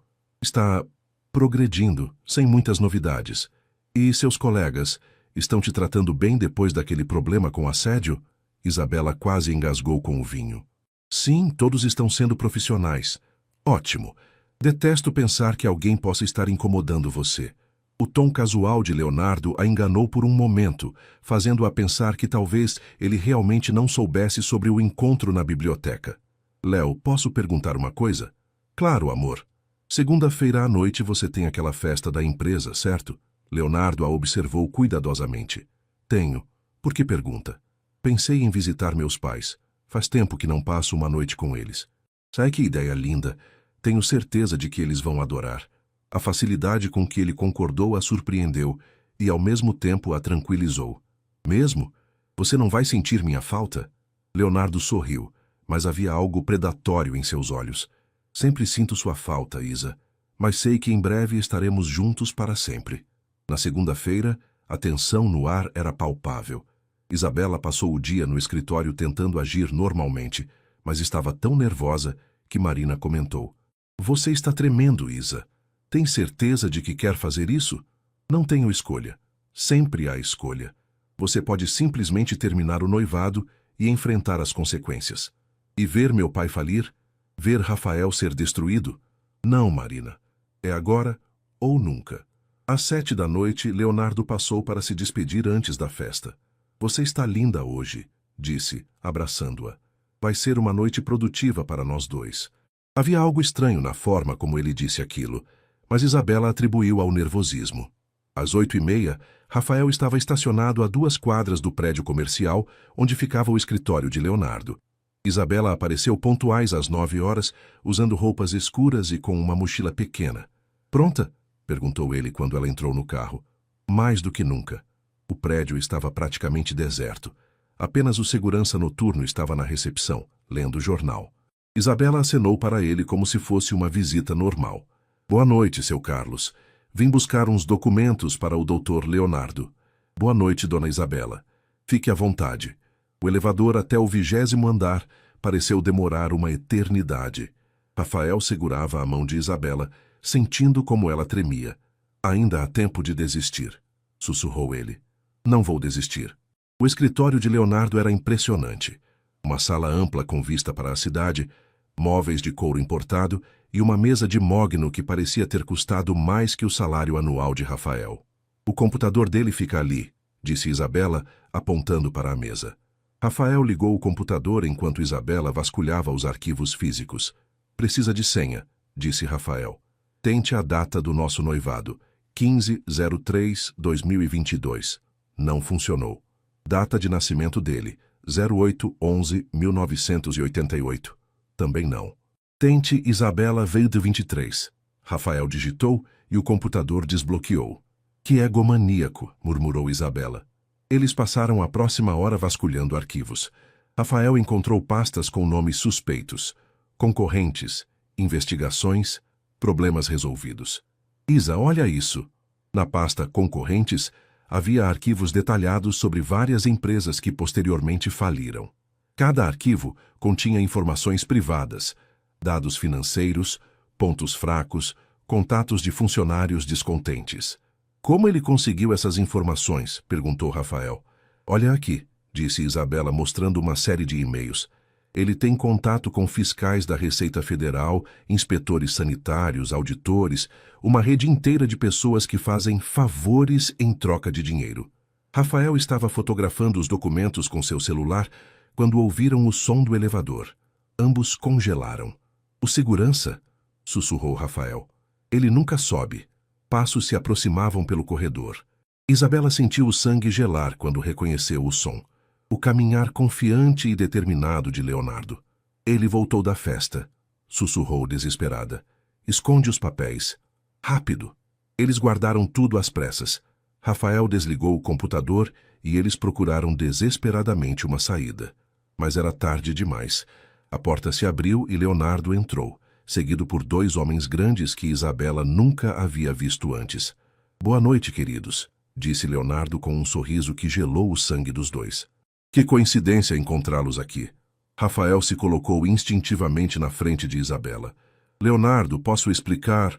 Está progredindo, sem muitas novidades. E seus colegas estão te tratando bem depois daquele problema com assédio? Isabela quase engasgou com o vinho. Sim, todos estão sendo profissionais. Ótimo. Detesto pensar que alguém possa estar incomodando você. O tom casual de Leonardo a enganou por um momento, fazendo-a pensar que talvez ele realmente não soubesse sobre o encontro na biblioteca. Léo, posso perguntar uma coisa? Claro, amor. Segunda-feira à noite você tem aquela festa da empresa, certo? Leonardo a observou cuidadosamente. Tenho. Por que pergunta? Pensei em visitar meus pais. Faz tempo que não passo uma noite com eles. Sabe que ideia linda? Tenho certeza de que eles vão adorar. A facilidade com que ele concordou a surpreendeu e, ao mesmo tempo, a tranquilizou. Mesmo? Você não vai sentir minha falta? Leonardo sorriu, mas havia algo predatório em seus olhos. Sempre sinto sua falta, Isa, mas sei que em breve estaremos juntos para sempre. Na segunda-feira, a tensão no ar era palpável. Isabela passou o dia no escritório tentando agir normalmente, mas estava tão nervosa que Marina comentou. Você está tremendo, Isa. Tem certeza de que quer fazer isso? Não tenho escolha. Sempre há escolha. Você pode simplesmente terminar o noivado e enfrentar as consequências. E ver meu pai falir? Ver Rafael ser destruído? Não, Marina. É agora ou nunca. Às 7 da noite, Leonardo passou para se despedir antes da festa. Você está linda hoje, disse, abraçando-a. Vai ser uma noite produtiva para nós dois. Havia algo estranho na forma como ele disse aquilo, mas Isabela atribuiu ao nervosismo. Às 8h30, Rafael estava estacionado a 2 quadras do prédio comercial, onde ficava o escritório de Leonardo. Isabela apareceu pontuais às 9 horas, usando roupas escuras e com uma mochila pequena. Pronta? Perguntou ele quando ela entrou no carro. Mais do que nunca. O prédio estava praticamente deserto. Apenas o segurança noturno estava na recepção, lendo o jornal. Isabela acenou para ele como se fosse uma visita normal. Boa noite, seu Carlos. Vim buscar uns documentos para o Dr. Leonardo. Boa noite, dona Isabela. Fique à vontade. O elevador até o 20º andar pareceu demorar uma eternidade. Rafael segurava a mão de Isabela, sentindo como ela tremia. Ainda há tempo de desistir, sussurrou ele. Não vou desistir. O escritório de Leonardo era impressionante. Uma sala ampla com vista para a cidade, móveis de couro importado e uma mesa de mogno que parecia ter custado mais que o salário anual de Rafael. O computador dele fica ali, disse Isabela, apontando para a mesa. Rafael ligou o computador enquanto Isabela vasculhava os arquivos físicos. Precisa de senha, disse Rafael. Tente a data do nosso noivado, 15/03/2022. Não funcionou. Data de nascimento dele, 08/11/1988. Também não. Tente Isabela veio de 23. Rafael digitou e o computador desbloqueou. Que egomaníaco, murmurou Isabela. Eles passaram a próxima hora vasculhando arquivos. Rafael encontrou pastas com nomes suspeitos, concorrentes, investigações, problemas resolvidos. Isa, olha isso. Na pasta Concorrentes, havia arquivos detalhados sobre várias empresas que posteriormente faliram. Cada arquivo continha informações privadas, dados financeiros, pontos fracos, contatos de funcionários descontentes. Como ele conseguiu essas informações? Perguntou Rafael. Olha aqui, disse Isabela mostrando uma série de e-mails. Ele tem contato com fiscais da Receita Federal, inspetores sanitários, auditores, uma rede inteira de pessoas que fazem favores em troca de dinheiro. Rafael estava fotografando os documentos com seu celular quando ouviram o som do elevador. Ambos congelaram. O segurança? Sussurrou Rafael. Ele nunca sobe. Passos se aproximavam pelo corredor. Isabela sentiu o sangue gelar quando reconheceu o som. O caminhar confiante e determinado de Leonardo. Ele voltou da festa. Sussurrou desesperada. Esconde os papéis. Rápido. Eles guardaram tudo às pressas. Rafael desligou o computador e eles procuraram desesperadamente uma saída. Mas era tarde demais. A porta se abriu e Leonardo entrou, seguido por 2 homens grandes que Isabela nunca havia visto antes. Boa noite, queridos, disse Leonardo com um sorriso que gelou o sangue dos 2. Que coincidência encontrá-los aqui. Rafael se colocou instintivamente na frente de Isabela. Leonardo, posso explicar?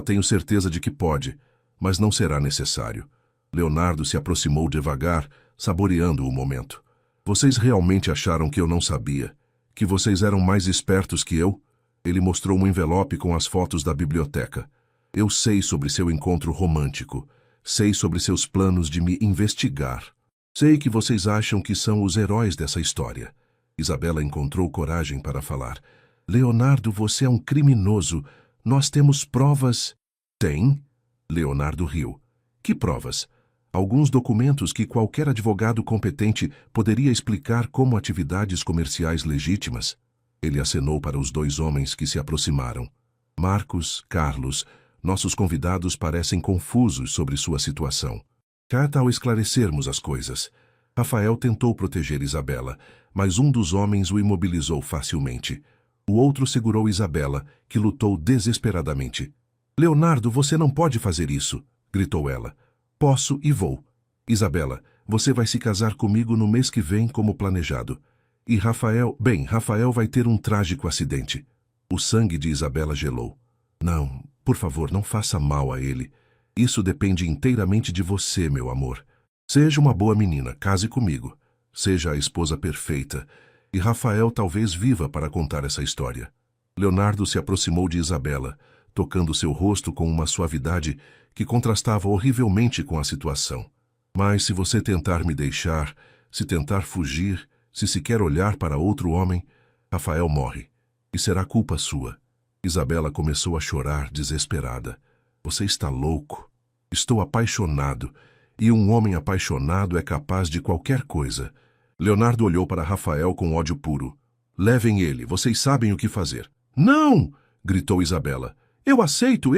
Tenho certeza de que pode, mas não será necessário. Leonardo se aproximou devagar, saboreando o momento. Vocês realmente acharam que eu não sabia? Que vocês eram mais espertos que eu? Ele mostrou um envelope com as fotos da biblioteca. Eu sei sobre seu encontro romântico. Sei sobre seus planos de me investigar. Sei que vocês acham que são os heróis dessa história. Isabela encontrou coragem para falar. Leonardo, você é um criminoso. Nós temos provas. Tem? Leonardo riu. Que provas? Alguns documentos que qualquer advogado competente poderia explicar como atividades comerciais legítimas. Ele acenou para os 2 homens que se aproximaram. Marcos, Carlos, nossos convidados parecem confusos sobre sua situação. Cá tal esclarecermos as coisas. Rafael tentou proteger Isabela, mas um dos homens o imobilizou facilmente. O outro segurou Isabela, que lutou desesperadamente. Leonardo, você não pode fazer isso, gritou ela. Posso e vou. Isabela, você vai se casar comigo no mês que vem como planejado. E Rafael vai ter um trágico acidente. O sangue de Isabela gelou. Não, por favor, não faça mal a ele. Isso depende inteiramente de você, meu amor. Seja uma boa menina, case comigo. Seja a esposa perfeita. E Rafael talvez viva para contar essa história. Leonardo se aproximou de Isabela, tocando seu rosto com uma suavidade que contrastava horrivelmente com a situação. Mas se você tentar me deixar, se tentar fugir, se sequer olhar para outro homem, Rafael morre. E será culpa sua. Isabela começou a chorar, desesperada. Você está louco. Estou apaixonado. E um homem apaixonado é capaz de qualquer coisa. Leonardo olhou para Rafael com ódio puro. Levem ele, vocês sabem o que fazer. Não! Gritou Isabela. Eu aceito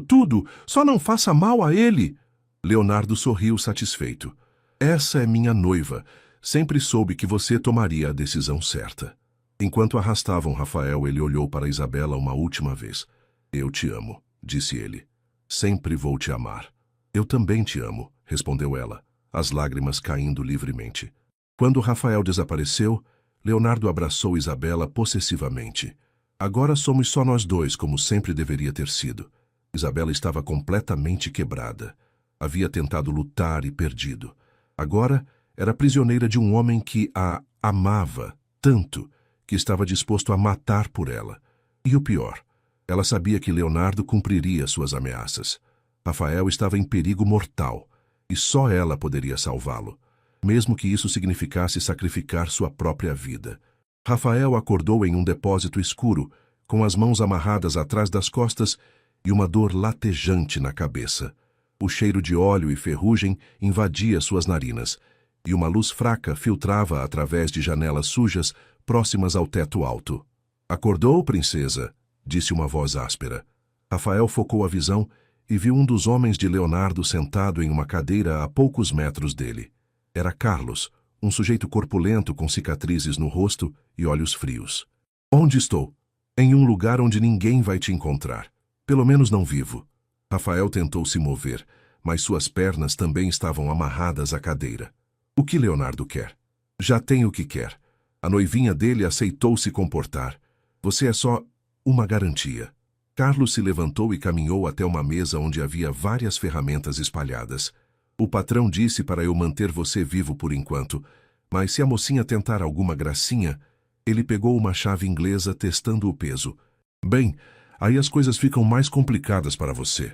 tudo. Só não faça mal a ele. Leonardo sorriu satisfeito. Essa é minha noiva. Sempre soube que você tomaria a decisão certa. Enquanto arrastavam Rafael, ele olhou para Isabela uma última vez. Eu te amo, disse ele. Sempre vou te amar. Eu também te amo, respondeu ela, as lágrimas caindo livremente. Quando Rafael desapareceu, Leonardo abraçou Isabela possessivamente. Agora somos só nós dois, como sempre deveria ter sido. Isabela estava completamente quebrada. Havia tentado lutar e perdido. Agora era prisioneira de um homem que a amava tanto que estava disposto a matar por ela. E o pior, ela sabia que Leonardo cumpriria suas ameaças. Rafael estava em perigo mortal e só ela poderia salvá-lo, mesmo que isso significasse sacrificar sua própria vida. Rafael acordou em um depósito escuro, com as mãos amarradas atrás das costas e uma dor latejante na cabeça. O cheiro de óleo e ferrugem invadia suas narinas, e uma luz fraca filtrava através de janelas sujas próximas ao teto alto. "Acordou, princesa?", disse uma voz áspera. Rafael focou a visão e viu um dos homens de Leonardo sentado em uma cadeira a poucos metros dele. Era Carlos, um sujeito corpulento com cicatrizes no rosto e olhos frios. "Onde estou?" "Em um lugar onde ninguém vai te encontrar. Pelo menos não vivo." Rafael tentou se mover, mas suas pernas também estavam amarradas à cadeira. "O que Leonardo quer?" "Já tem o que quer. A noivinha dele aceitou se comportar. Você é só uma garantia." Carlos se levantou e caminhou até uma mesa onde havia várias ferramentas espalhadas. "O patrão disse para eu manter você vivo por enquanto, mas se a mocinha tentar alguma gracinha..." Ele pegou uma chave inglesa testando o peso. "Bem, aí as coisas ficam mais complicadas para você."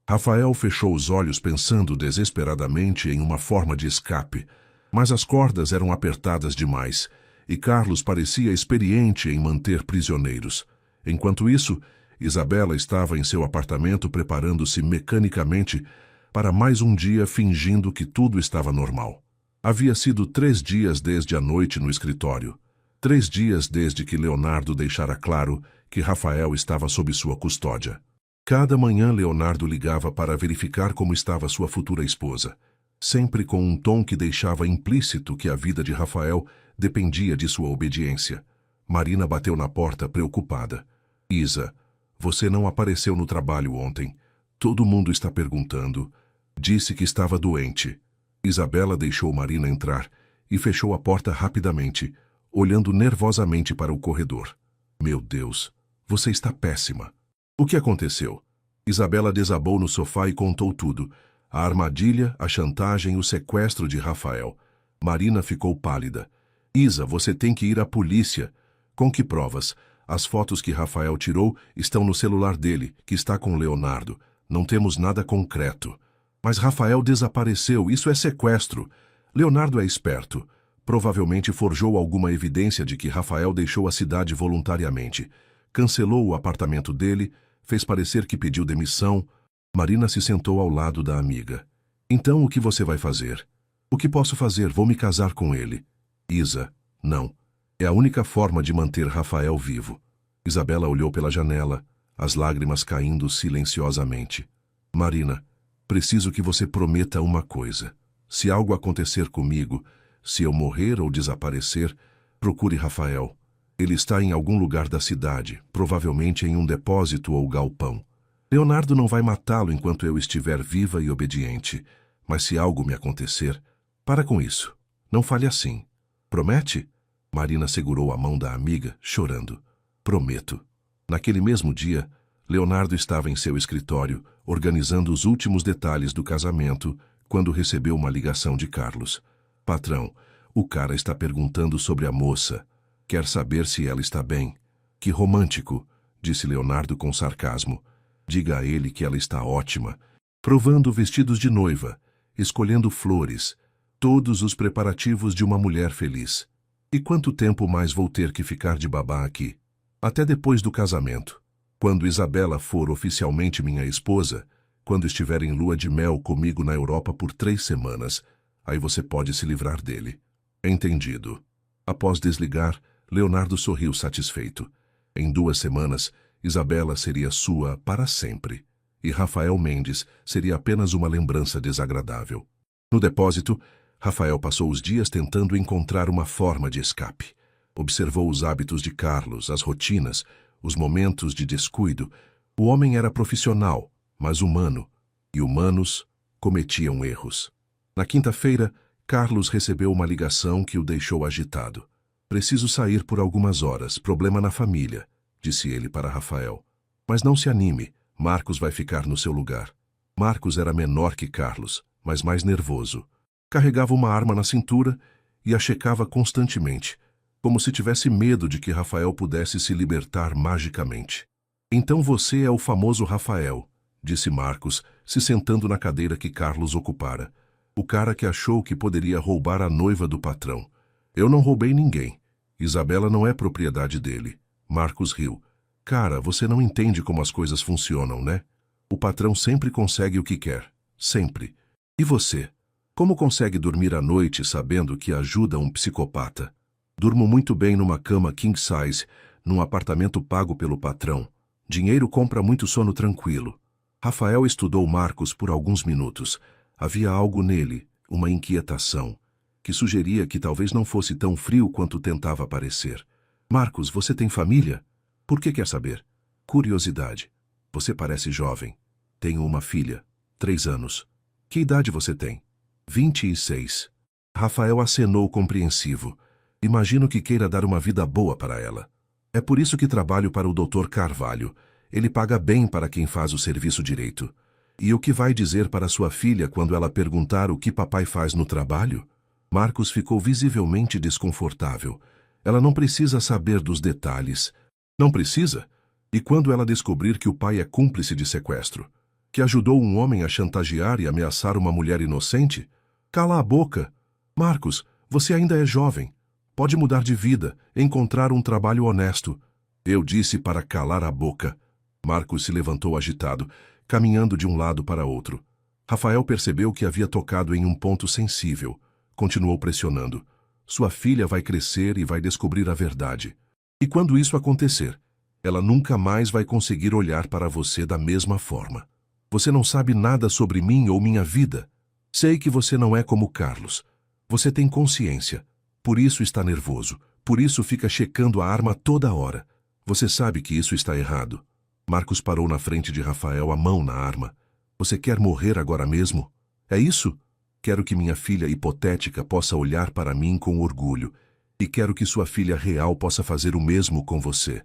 Rafael fechou os olhos pensando desesperadamente em uma forma de escape, mas as cordas eram apertadas demais, e Carlos parecia experiente em manter prisioneiros. Enquanto isso, Isabela estava em seu apartamento preparando-se mecanicamente para mais um dia fingindo que tudo estava normal. Havia sido 3 dias desde a noite no escritório. 3 dias desde que Leonardo deixara claro que Rafael estava sob sua custódia. Cada manhã Leonardo ligava para verificar como estava sua futura esposa, sempre com um tom que deixava implícito que a vida de Rafael dependia de sua obediência. Marina bateu na porta preocupada. "Isa, você não apareceu no trabalho ontem. Todo mundo está perguntando. Disse que estava doente." Isabela deixou Marina entrar e fechou a porta rapidamente, olhando nervosamente para o corredor. "Meu Deus, você está péssima." "O que aconteceu?" Isabela desabou no sofá e contou tudo. A armadilha, a chantagem, o sequestro de Rafael. Marina ficou pálida. "Isa, você tem que ir à polícia." "Com que provas?" "As fotos que Rafael tirou estão no celular dele, que está com Leonardo. Não temos nada concreto." "Mas Rafael desapareceu, isso é sequestro." "Leonardo é esperto. Provavelmente forjou alguma evidência de que Rafael deixou a cidade voluntariamente. Cancelou o apartamento dele, fez parecer que pediu demissão." Marina se sentou ao lado da amiga. "Então o que você vai fazer?" "O que posso fazer? Vou me casar com ele." "Isa, não. É a única forma de manter Rafael vivo." Isabela olhou pela janela, as lágrimas caindo silenciosamente. "Marina, preciso que você prometa uma coisa. Se algo acontecer comigo, se eu morrer ou desaparecer, procure Rafael. Ele está em algum lugar da cidade, provavelmente em um depósito ou galpão. Leonardo não vai matá-lo enquanto eu estiver viva e obediente, mas se algo me acontecer, para com isso. Não fale assim. Promete?" Marina segurou a mão da amiga, chorando. "Prometo." Naquele mesmo dia, Leonardo estava em seu escritório, organizando os últimos detalhes do casamento, quando recebeu uma ligação de Carlos. "Patrão, o cara está perguntando sobre a moça. Quer saber se ela está bem." "Que romântico", disse Leonardo com sarcasmo. "Diga a ele que ela está ótima, provando vestidos de noiva, escolhendo flores, todos os preparativos de uma mulher feliz. E quanto tempo mais vou ter que ficar de babá aqui? Até depois do casamento. Quando Isabela for oficialmente minha esposa, quando estiver em lua de mel comigo na Europa por 3 semanas, aí você pode se livrar dele." "Entendido." Após desligar, Leonardo sorriu satisfeito. Em 2 semanas, Isabela seria sua para sempre, e Rafael Mendes seria apenas uma lembrança desagradável. No depósito, Rafael passou os dias tentando encontrar uma forma de escape. Observou os hábitos de Carlos, as rotinas, os momentos de descuido, O homem era profissional, mas humano, e humanos cometiam erros. Na quinta-feira, Carlos recebeu uma ligação que o deixou agitado. Preciso sair por algumas horas, problema na família, disse ele para Rafael. Mas não se anime, Marcos vai ficar no seu lugar. Marcos era menor que Carlos, mas mais nervoso. Carregava uma arma na cintura e a checava constantemente, como se tivesse medo de que Rafael pudesse se libertar magicamente. Então você é o famoso Rafael, disse Marcos, se sentando na cadeira que Carlos ocupara. O cara que achou que poderia roubar a noiva do patrão. Eu não roubei ninguém. Isabela não é propriedade dele. Marcos riu. Cara, você não entende como as coisas funcionam, né? O patrão sempre consegue o que quer. Sempre. E você? Como consegue dormir à noite sabendo que ajuda um psicopata? Durmo muito bem numa cama king size, num apartamento pago pelo patrão. Dinheiro compra muito sono tranquilo. Rafael estudou Marcos por alguns minutos. Havia algo nele, uma inquietação, que sugeria que talvez não fosse tão frio quanto tentava parecer. Marcos, você tem família? Por que quer saber? Curiosidade. Você parece jovem. Tenho uma filha, 3 anos. Que idade você tem? 26. Rafael acenou compreensivo. Imagino que queira dar uma vida boa para ela. É por isso que trabalho para o Dr. Carvalho. Ele paga bem para quem faz o serviço direito. E o que vai dizer para sua filha quando ela perguntar o que papai faz no trabalho? Marcos ficou visivelmente desconfortável. Ela não precisa saber dos detalhes. Não precisa? E quando ela descobrir que o pai é cúmplice de sequestro? Que ajudou um homem a chantagear e ameaçar uma mulher inocente? Cala a boca. Marcos, você ainda é jovem. Pode mudar de vida, encontrar um trabalho honesto. Eu disse para calar a boca. Marcos se levantou agitado, caminhando de um lado para outro. Rafael percebeu que havia tocado em um ponto sensível. Continuou pressionando. Sua filha vai crescer e vai descobrir a verdade. E quando isso acontecer, ela nunca mais vai conseguir olhar para você da mesma forma. Você não sabe nada sobre mim ou minha vida. Sei que você não é como Carlos. Você tem consciência. Por isso está nervoso. Por isso fica checando a arma toda hora. Você sabe que isso está errado. Marcos parou na frente de Rafael, a mão na arma. Você quer morrer agora mesmo? É isso? Quero que minha filha hipotética possa olhar para mim com orgulho. E quero que sua filha real possa fazer o mesmo com você.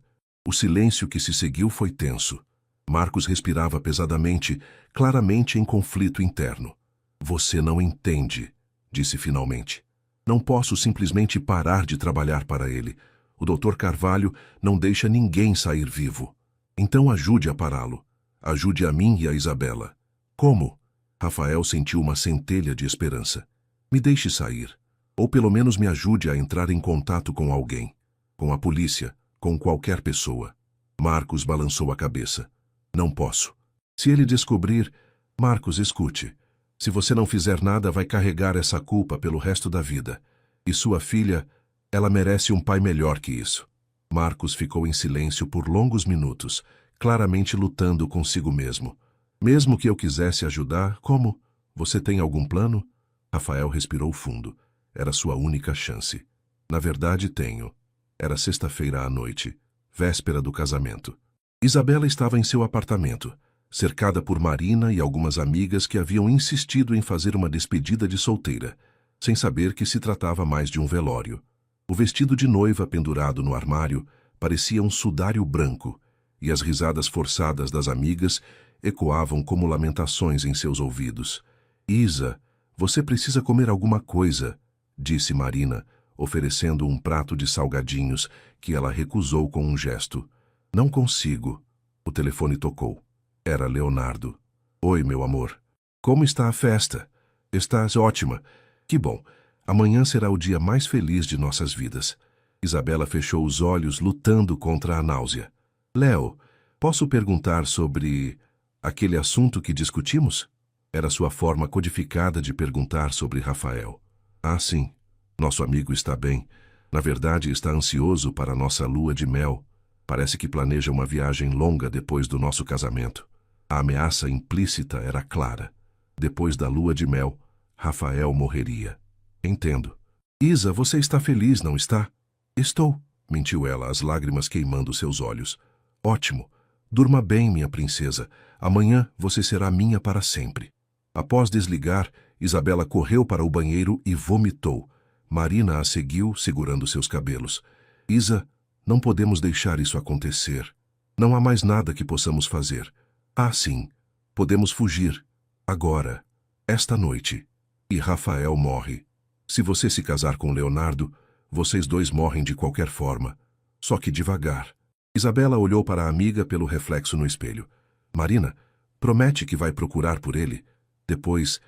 O silêncio que se seguiu foi tenso. Marcos respirava pesadamente, claramente em conflito interno. Você não entende, disse finalmente. Não posso simplesmente parar de trabalhar para ele. O Dr. Carvalho não deixa ninguém sair vivo. Então ajude a pará-lo. Ajude a mim e a Isabela. Como? Rafael sentiu uma centelha de esperança. Me deixe sair. Ou pelo menos me ajude a entrar em contato com alguém. Com a polícia, com qualquer pessoa. Marcos balançou a cabeça. Não posso. Se ele descobrir... Marcos, escute. Se você não fizer nada, vai carregar essa culpa pelo resto da vida. E sua filha, ela merece um pai melhor que isso. Marcos ficou em silêncio por longos minutos, claramente lutando consigo mesmo. Mesmo que eu quisesse ajudar, como? Você tem algum plano? Rafael respirou fundo. Era sua única chance. Na verdade, tenho. Era sexta-feira à noite, véspera do casamento. Isabela estava em seu apartamento, cercada por Marina e algumas amigas que haviam insistido em fazer uma despedida de solteira, sem saber que se tratava mais de um velório. O vestido de noiva pendurado no armário parecia um sudário branco, e as risadas forçadas das amigas ecoavam como lamentações em seus ouvidos. Isa, você precisa comer alguma coisa, disse Marina, oferecendo um prato de salgadinhos que ela recusou com um gesto. Não consigo. O telefone tocou. Era Leonardo. Oi, meu amor. Como está a festa? Estás ótima. Que bom. Amanhã será o dia mais feliz de nossas vidas. Isabela fechou os olhos, lutando contra a náusea. Léo, posso perguntar sobre aquele assunto que discutimos? Era sua forma codificada de perguntar sobre Rafael. Ah, sim. Nosso amigo está bem. Na verdade, está ansioso para nossa lua de mel. Parece que planeja uma viagem longa depois do nosso casamento. A ameaça implícita era clara. Depois da lua de mel, Rafael morreria. Entendo. Isa, você está feliz, não está? Estou, mentiu ela, as lágrimas queimando seus olhos. Ótimo. Durma bem, minha princesa. Amanhã você será minha para sempre. Após desligar, Isabela correu para o banheiro e vomitou. Marina a seguiu, segurando seus cabelos. Isa, não podemos deixar isso acontecer. Não há mais nada que possamos fazer. Ah, sim. Podemos fugir. Agora. Esta noite. E Rafael morre. Se você se casar com Leonardo, vocês dois morrem de qualquer forma. Só que devagar. Isabela olhou para a amiga pelo reflexo no espelho. Marina, promete que vai procurar por ele. Depois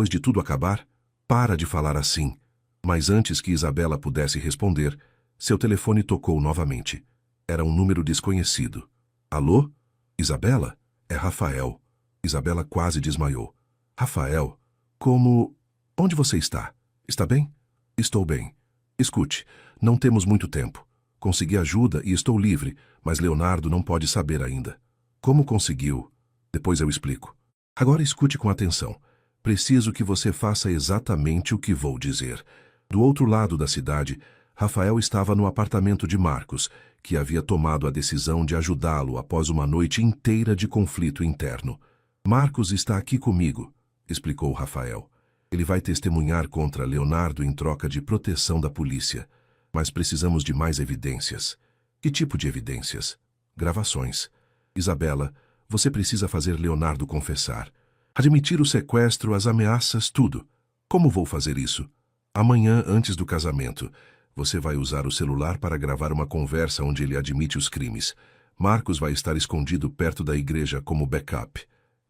de tudo acabar, para de falar assim. Mas antes que Isabela pudesse responder, seu telefone tocou novamente. Era um número desconhecido. Alô? Isabela? É Rafael. Isabela quase desmaiou. Rafael? Como... Onde você está? Está bem? Estou bem. Escute, não temos muito tempo. Consegui ajuda e estou livre, mas Leonardo não pode saber ainda. Como conseguiu? Depois eu explico. Agora escute com atenção. Preciso que você faça exatamente o que vou dizer. Do outro lado da cidade, Rafael estava no apartamento de Marcos, que havia tomado a decisão de ajudá-lo após uma noite inteira de conflito interno. Marcos está aqui comigo, explicou Rafael. Ele vai testemunhar contra Leonardo em troca de proteção da polícia. Mas precisamos de mais evidências. Que tipo de evidências? Gravações. Isabela, você precisa fazer Leonardo confessar. Admitir o sequestro, as ameaças, tudo. Como vou fazer isso? Amanhã, antes do casamento, você vai usar o celular para gravar uma conversa onde ele admite os crimes. Marcos vai estar escondido perto da igreja como backup.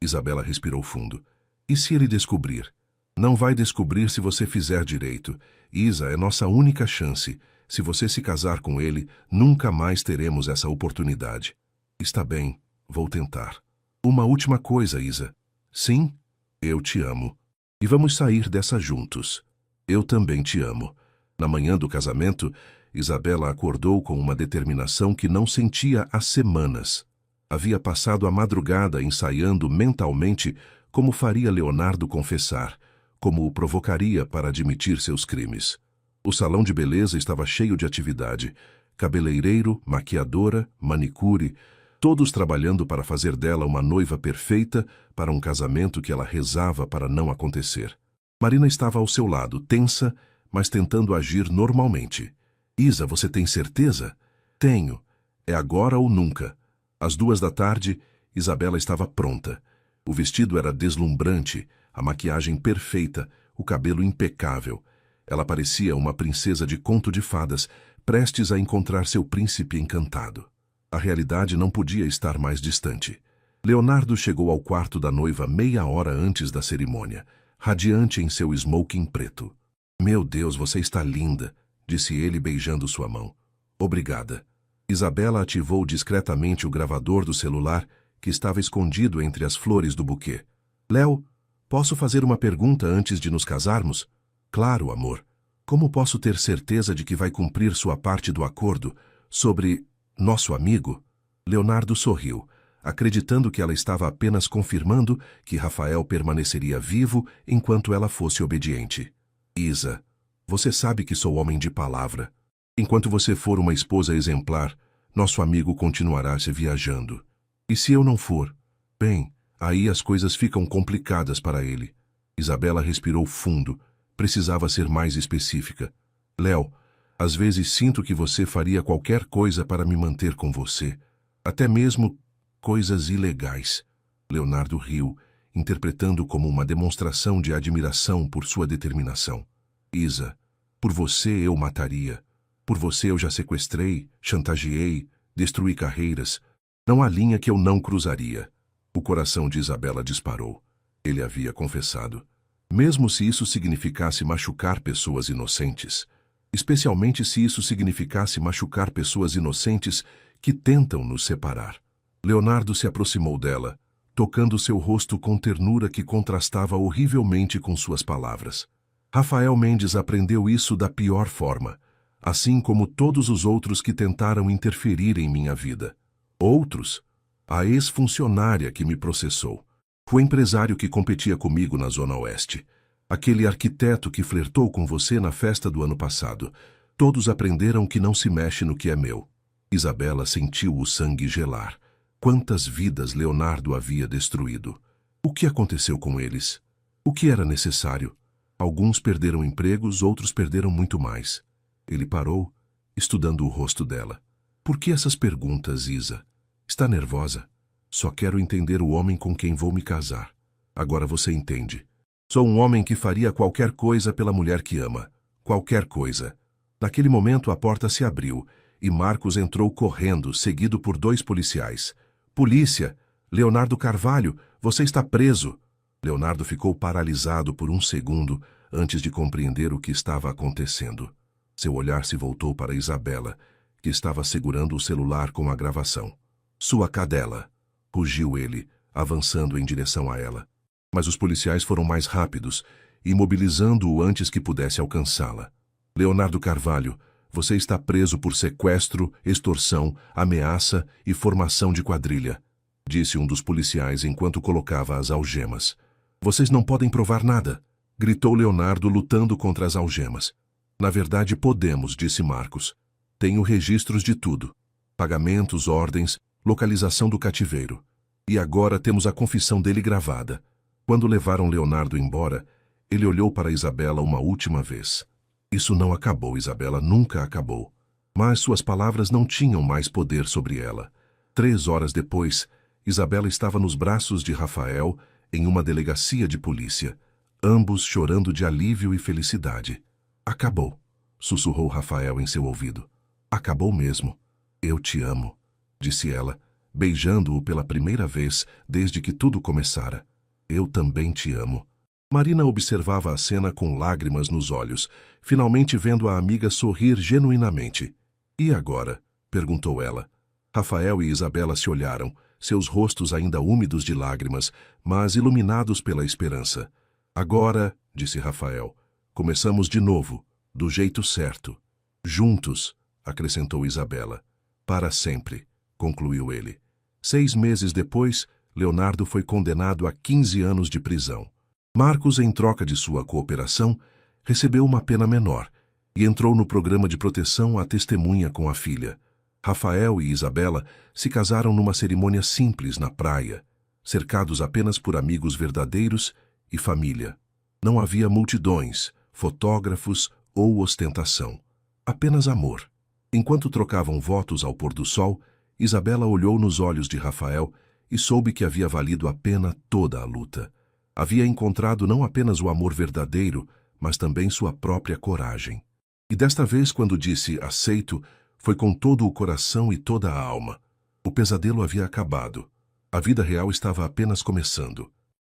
Isabela respirou fundo. E se ele descobrir? Não vai descobrir se você fizer direito. Isa, é nossa única chance. Se você se casar com ele, nunca mais teremos essa oportunidade. Está bem, vou tentar. Uma última coisa, Isa. Sim, eu te amo. E vamos sair dessa juntos. Eu também te amo. Na manhã do casamento, Isabela acordou com uma determinação que não sentia há semanas. Havia passado a madrugada ensaiando mentalmente como faria Leonardo confessar, como o provocaria para admitir seus crimes. O salão de beleza estava cheio de atividade. Cabeleireiro, maquiadora, manicure, todos trabalhando para fazer dela uma noiva perfeita para um casamento que ela rezava para não acontecer. Marina estava ao seu lado, tensa, mas tentando agir normalmente. Isa, você tem certeza? Tenho. É agora ou nunca. Às 14h, Isabela estava pronta. O vestido era deslumbrante, a maquiagem perfeita, o cabelo impecável. Ela parecia uma princesa de conto de fadas, prestes a encontrar seu príncipe encantado. A realidade não podia estar mais distante. Leonardo chegou ao quarto da noiva meia hora antes da cerimônia, radiante em seu smoking preto. Meu Deus, você está linda, disse ele beijando sua mão. Obrigada. Isabela ativou discretamente o gravador do celular, que estava escondido entre as flores do buquê. Léo, posso fazer uma pergunta antes de nos casarmos? Claro, amor. Como posso ter certeza de que vai cumprir sua parte do acordo sobre nosso amigo? Leonardo sorriu, acreditando que ela estava apenas confirmando que Rafael permaneceria vivo enquanto ela fosse obediente. Isa, você sabe que sou homem de palavra. Enquanto você for uma esposa exemplar, nosso amigo continuará se viajando. E se eu não for? Bem, aí as coisas ficam complicadas para ele. Isabela respirou fundo. Precisava ser mais específica. Léo, às vezes sinto que você faria qualquer coisa para me manter com você. Até mesmo coisas ilegais. Leonardo riu, interpretando como uma demonstração de admiração por sua determinação. Isa, por você eu mataria. Por você eu já sequestrei, chantageei, destruí carreiras. Não há linha que eu não cruzaria. O coração de Isabela disparou. Ele havia confessado. Mesmo se isso significasse machucar pessoas inocentes, especialmente se isso significasse machucar pessoas inocentes que tentam nos separar. Leonardo se aproximou dela, tocando seu rosto com ternura que contrastava horrivelmente com suas palavras. Rafael Mendes aprendeu isso da pior forma, assim como todos os outros que tentaram interferir em minha vida. Outros? A ex-funcionária que me processou. O empresário que competia comigo na Zona Oeste. Aquele arquiteto que flertou com você na festa do ano passado. Todos aprenderam que não se mexe no que é meu. Isabela sentiu o sangue gelar. Quantas vidas Leonardo havia destruído? O que aconteceu com eles? O que era necessário? Alguns perderam empregos, outros perderam muito mais. Ele parou, estudando o rosto dela. Por que essas perguntas, Isa? Está nervosa? Só quero entender o homem com quem vou me casar. Agora você entende. Sou um homem que faria qualquer coisa pela mulher que ama. Qualquer coisa. Naquele momento a porta se abriu e Marcos entrou correndo, seguido por 2 policiais. Polícia! Leonardo Carvalho, você está preso! Leonardo ficou paralisado por um segundo antes de compreender o que estava acontecendo. Seu olhar se voltou para Isabela, que estava segurando o celular com a gravação. Sua cadela! Rugiu ele, avançando em direção a ela. Mas os policiais foram mais rápidos, imobilizando-o antes que pudesse alcançá-la. Leonardo Carvalho, você está preso por sequestro, extorsão, ameaça e formação de quadrilha, disse um dos policiais enquanto colocava as algemas. Vocês não podem provar nada, gritou Leonardo lutando contra as algemas. Na verdade podemos, disse Marcos. Tenho registros de tudo. Pagamentos, ordens, localização do cativeiro. E agora temos a confissão dele gravada. Quando levaram Leonardo embora, ele olhou para Isabela uma última vez. Isso não acabou, Isabela, nunca acabou. Mas suas palavras não tinham mais poder sobre ela. 3 horas depois, Isabela estava nos braços de Rafael em uma delegacia de polícia, ambos chorando de alívio e felicidade. Acabou, sussurrou Rafael em seu ouvido. Acabou mesmo. Eu te amo, disse ela, beijando-o pela primeira vez desde que tudo começara. Eu também te amo. Marina observava a cena com lágrimas nos olhos, finalmente vendo a amiga sorrir genuinamente. E agora? Perguntou ela. Rafael e Isabela se olharam, seus rostos ainda úmidos de lágrimas, mas iluminados pela esperança. Agora, disse Rafael, começamos de novo, do jeito certo. Juntos, acrescentou Isabela. Para sempre, concluiu ele. 6 meses depois, Leonardo foi condenado a 15 anos de prisão. Marcos, em troca de sua cooperação, recebeu uma pena menor e entrou no programa de proteção à testemunha com a filha. Rafael e Isabela se casaram numa cerimônia simples na praia, cercados apenas por amigos verdadeiros e família. Não havia multidões, fotógrafos ou ostentação. Apenas amor. Enquanto trocavam votos ao pôr do sol, Isabela olhou nos olhos de Rafael e soube que havia valido a pena toda a luta. Havia encontrado não apenas o amor verdadeiro, mas também sua própria coragem. E desta vez, quando disse aceito, foi com todo o coração e toda a alma. O pesadelo havia acabado. A vida real estava apenas começando.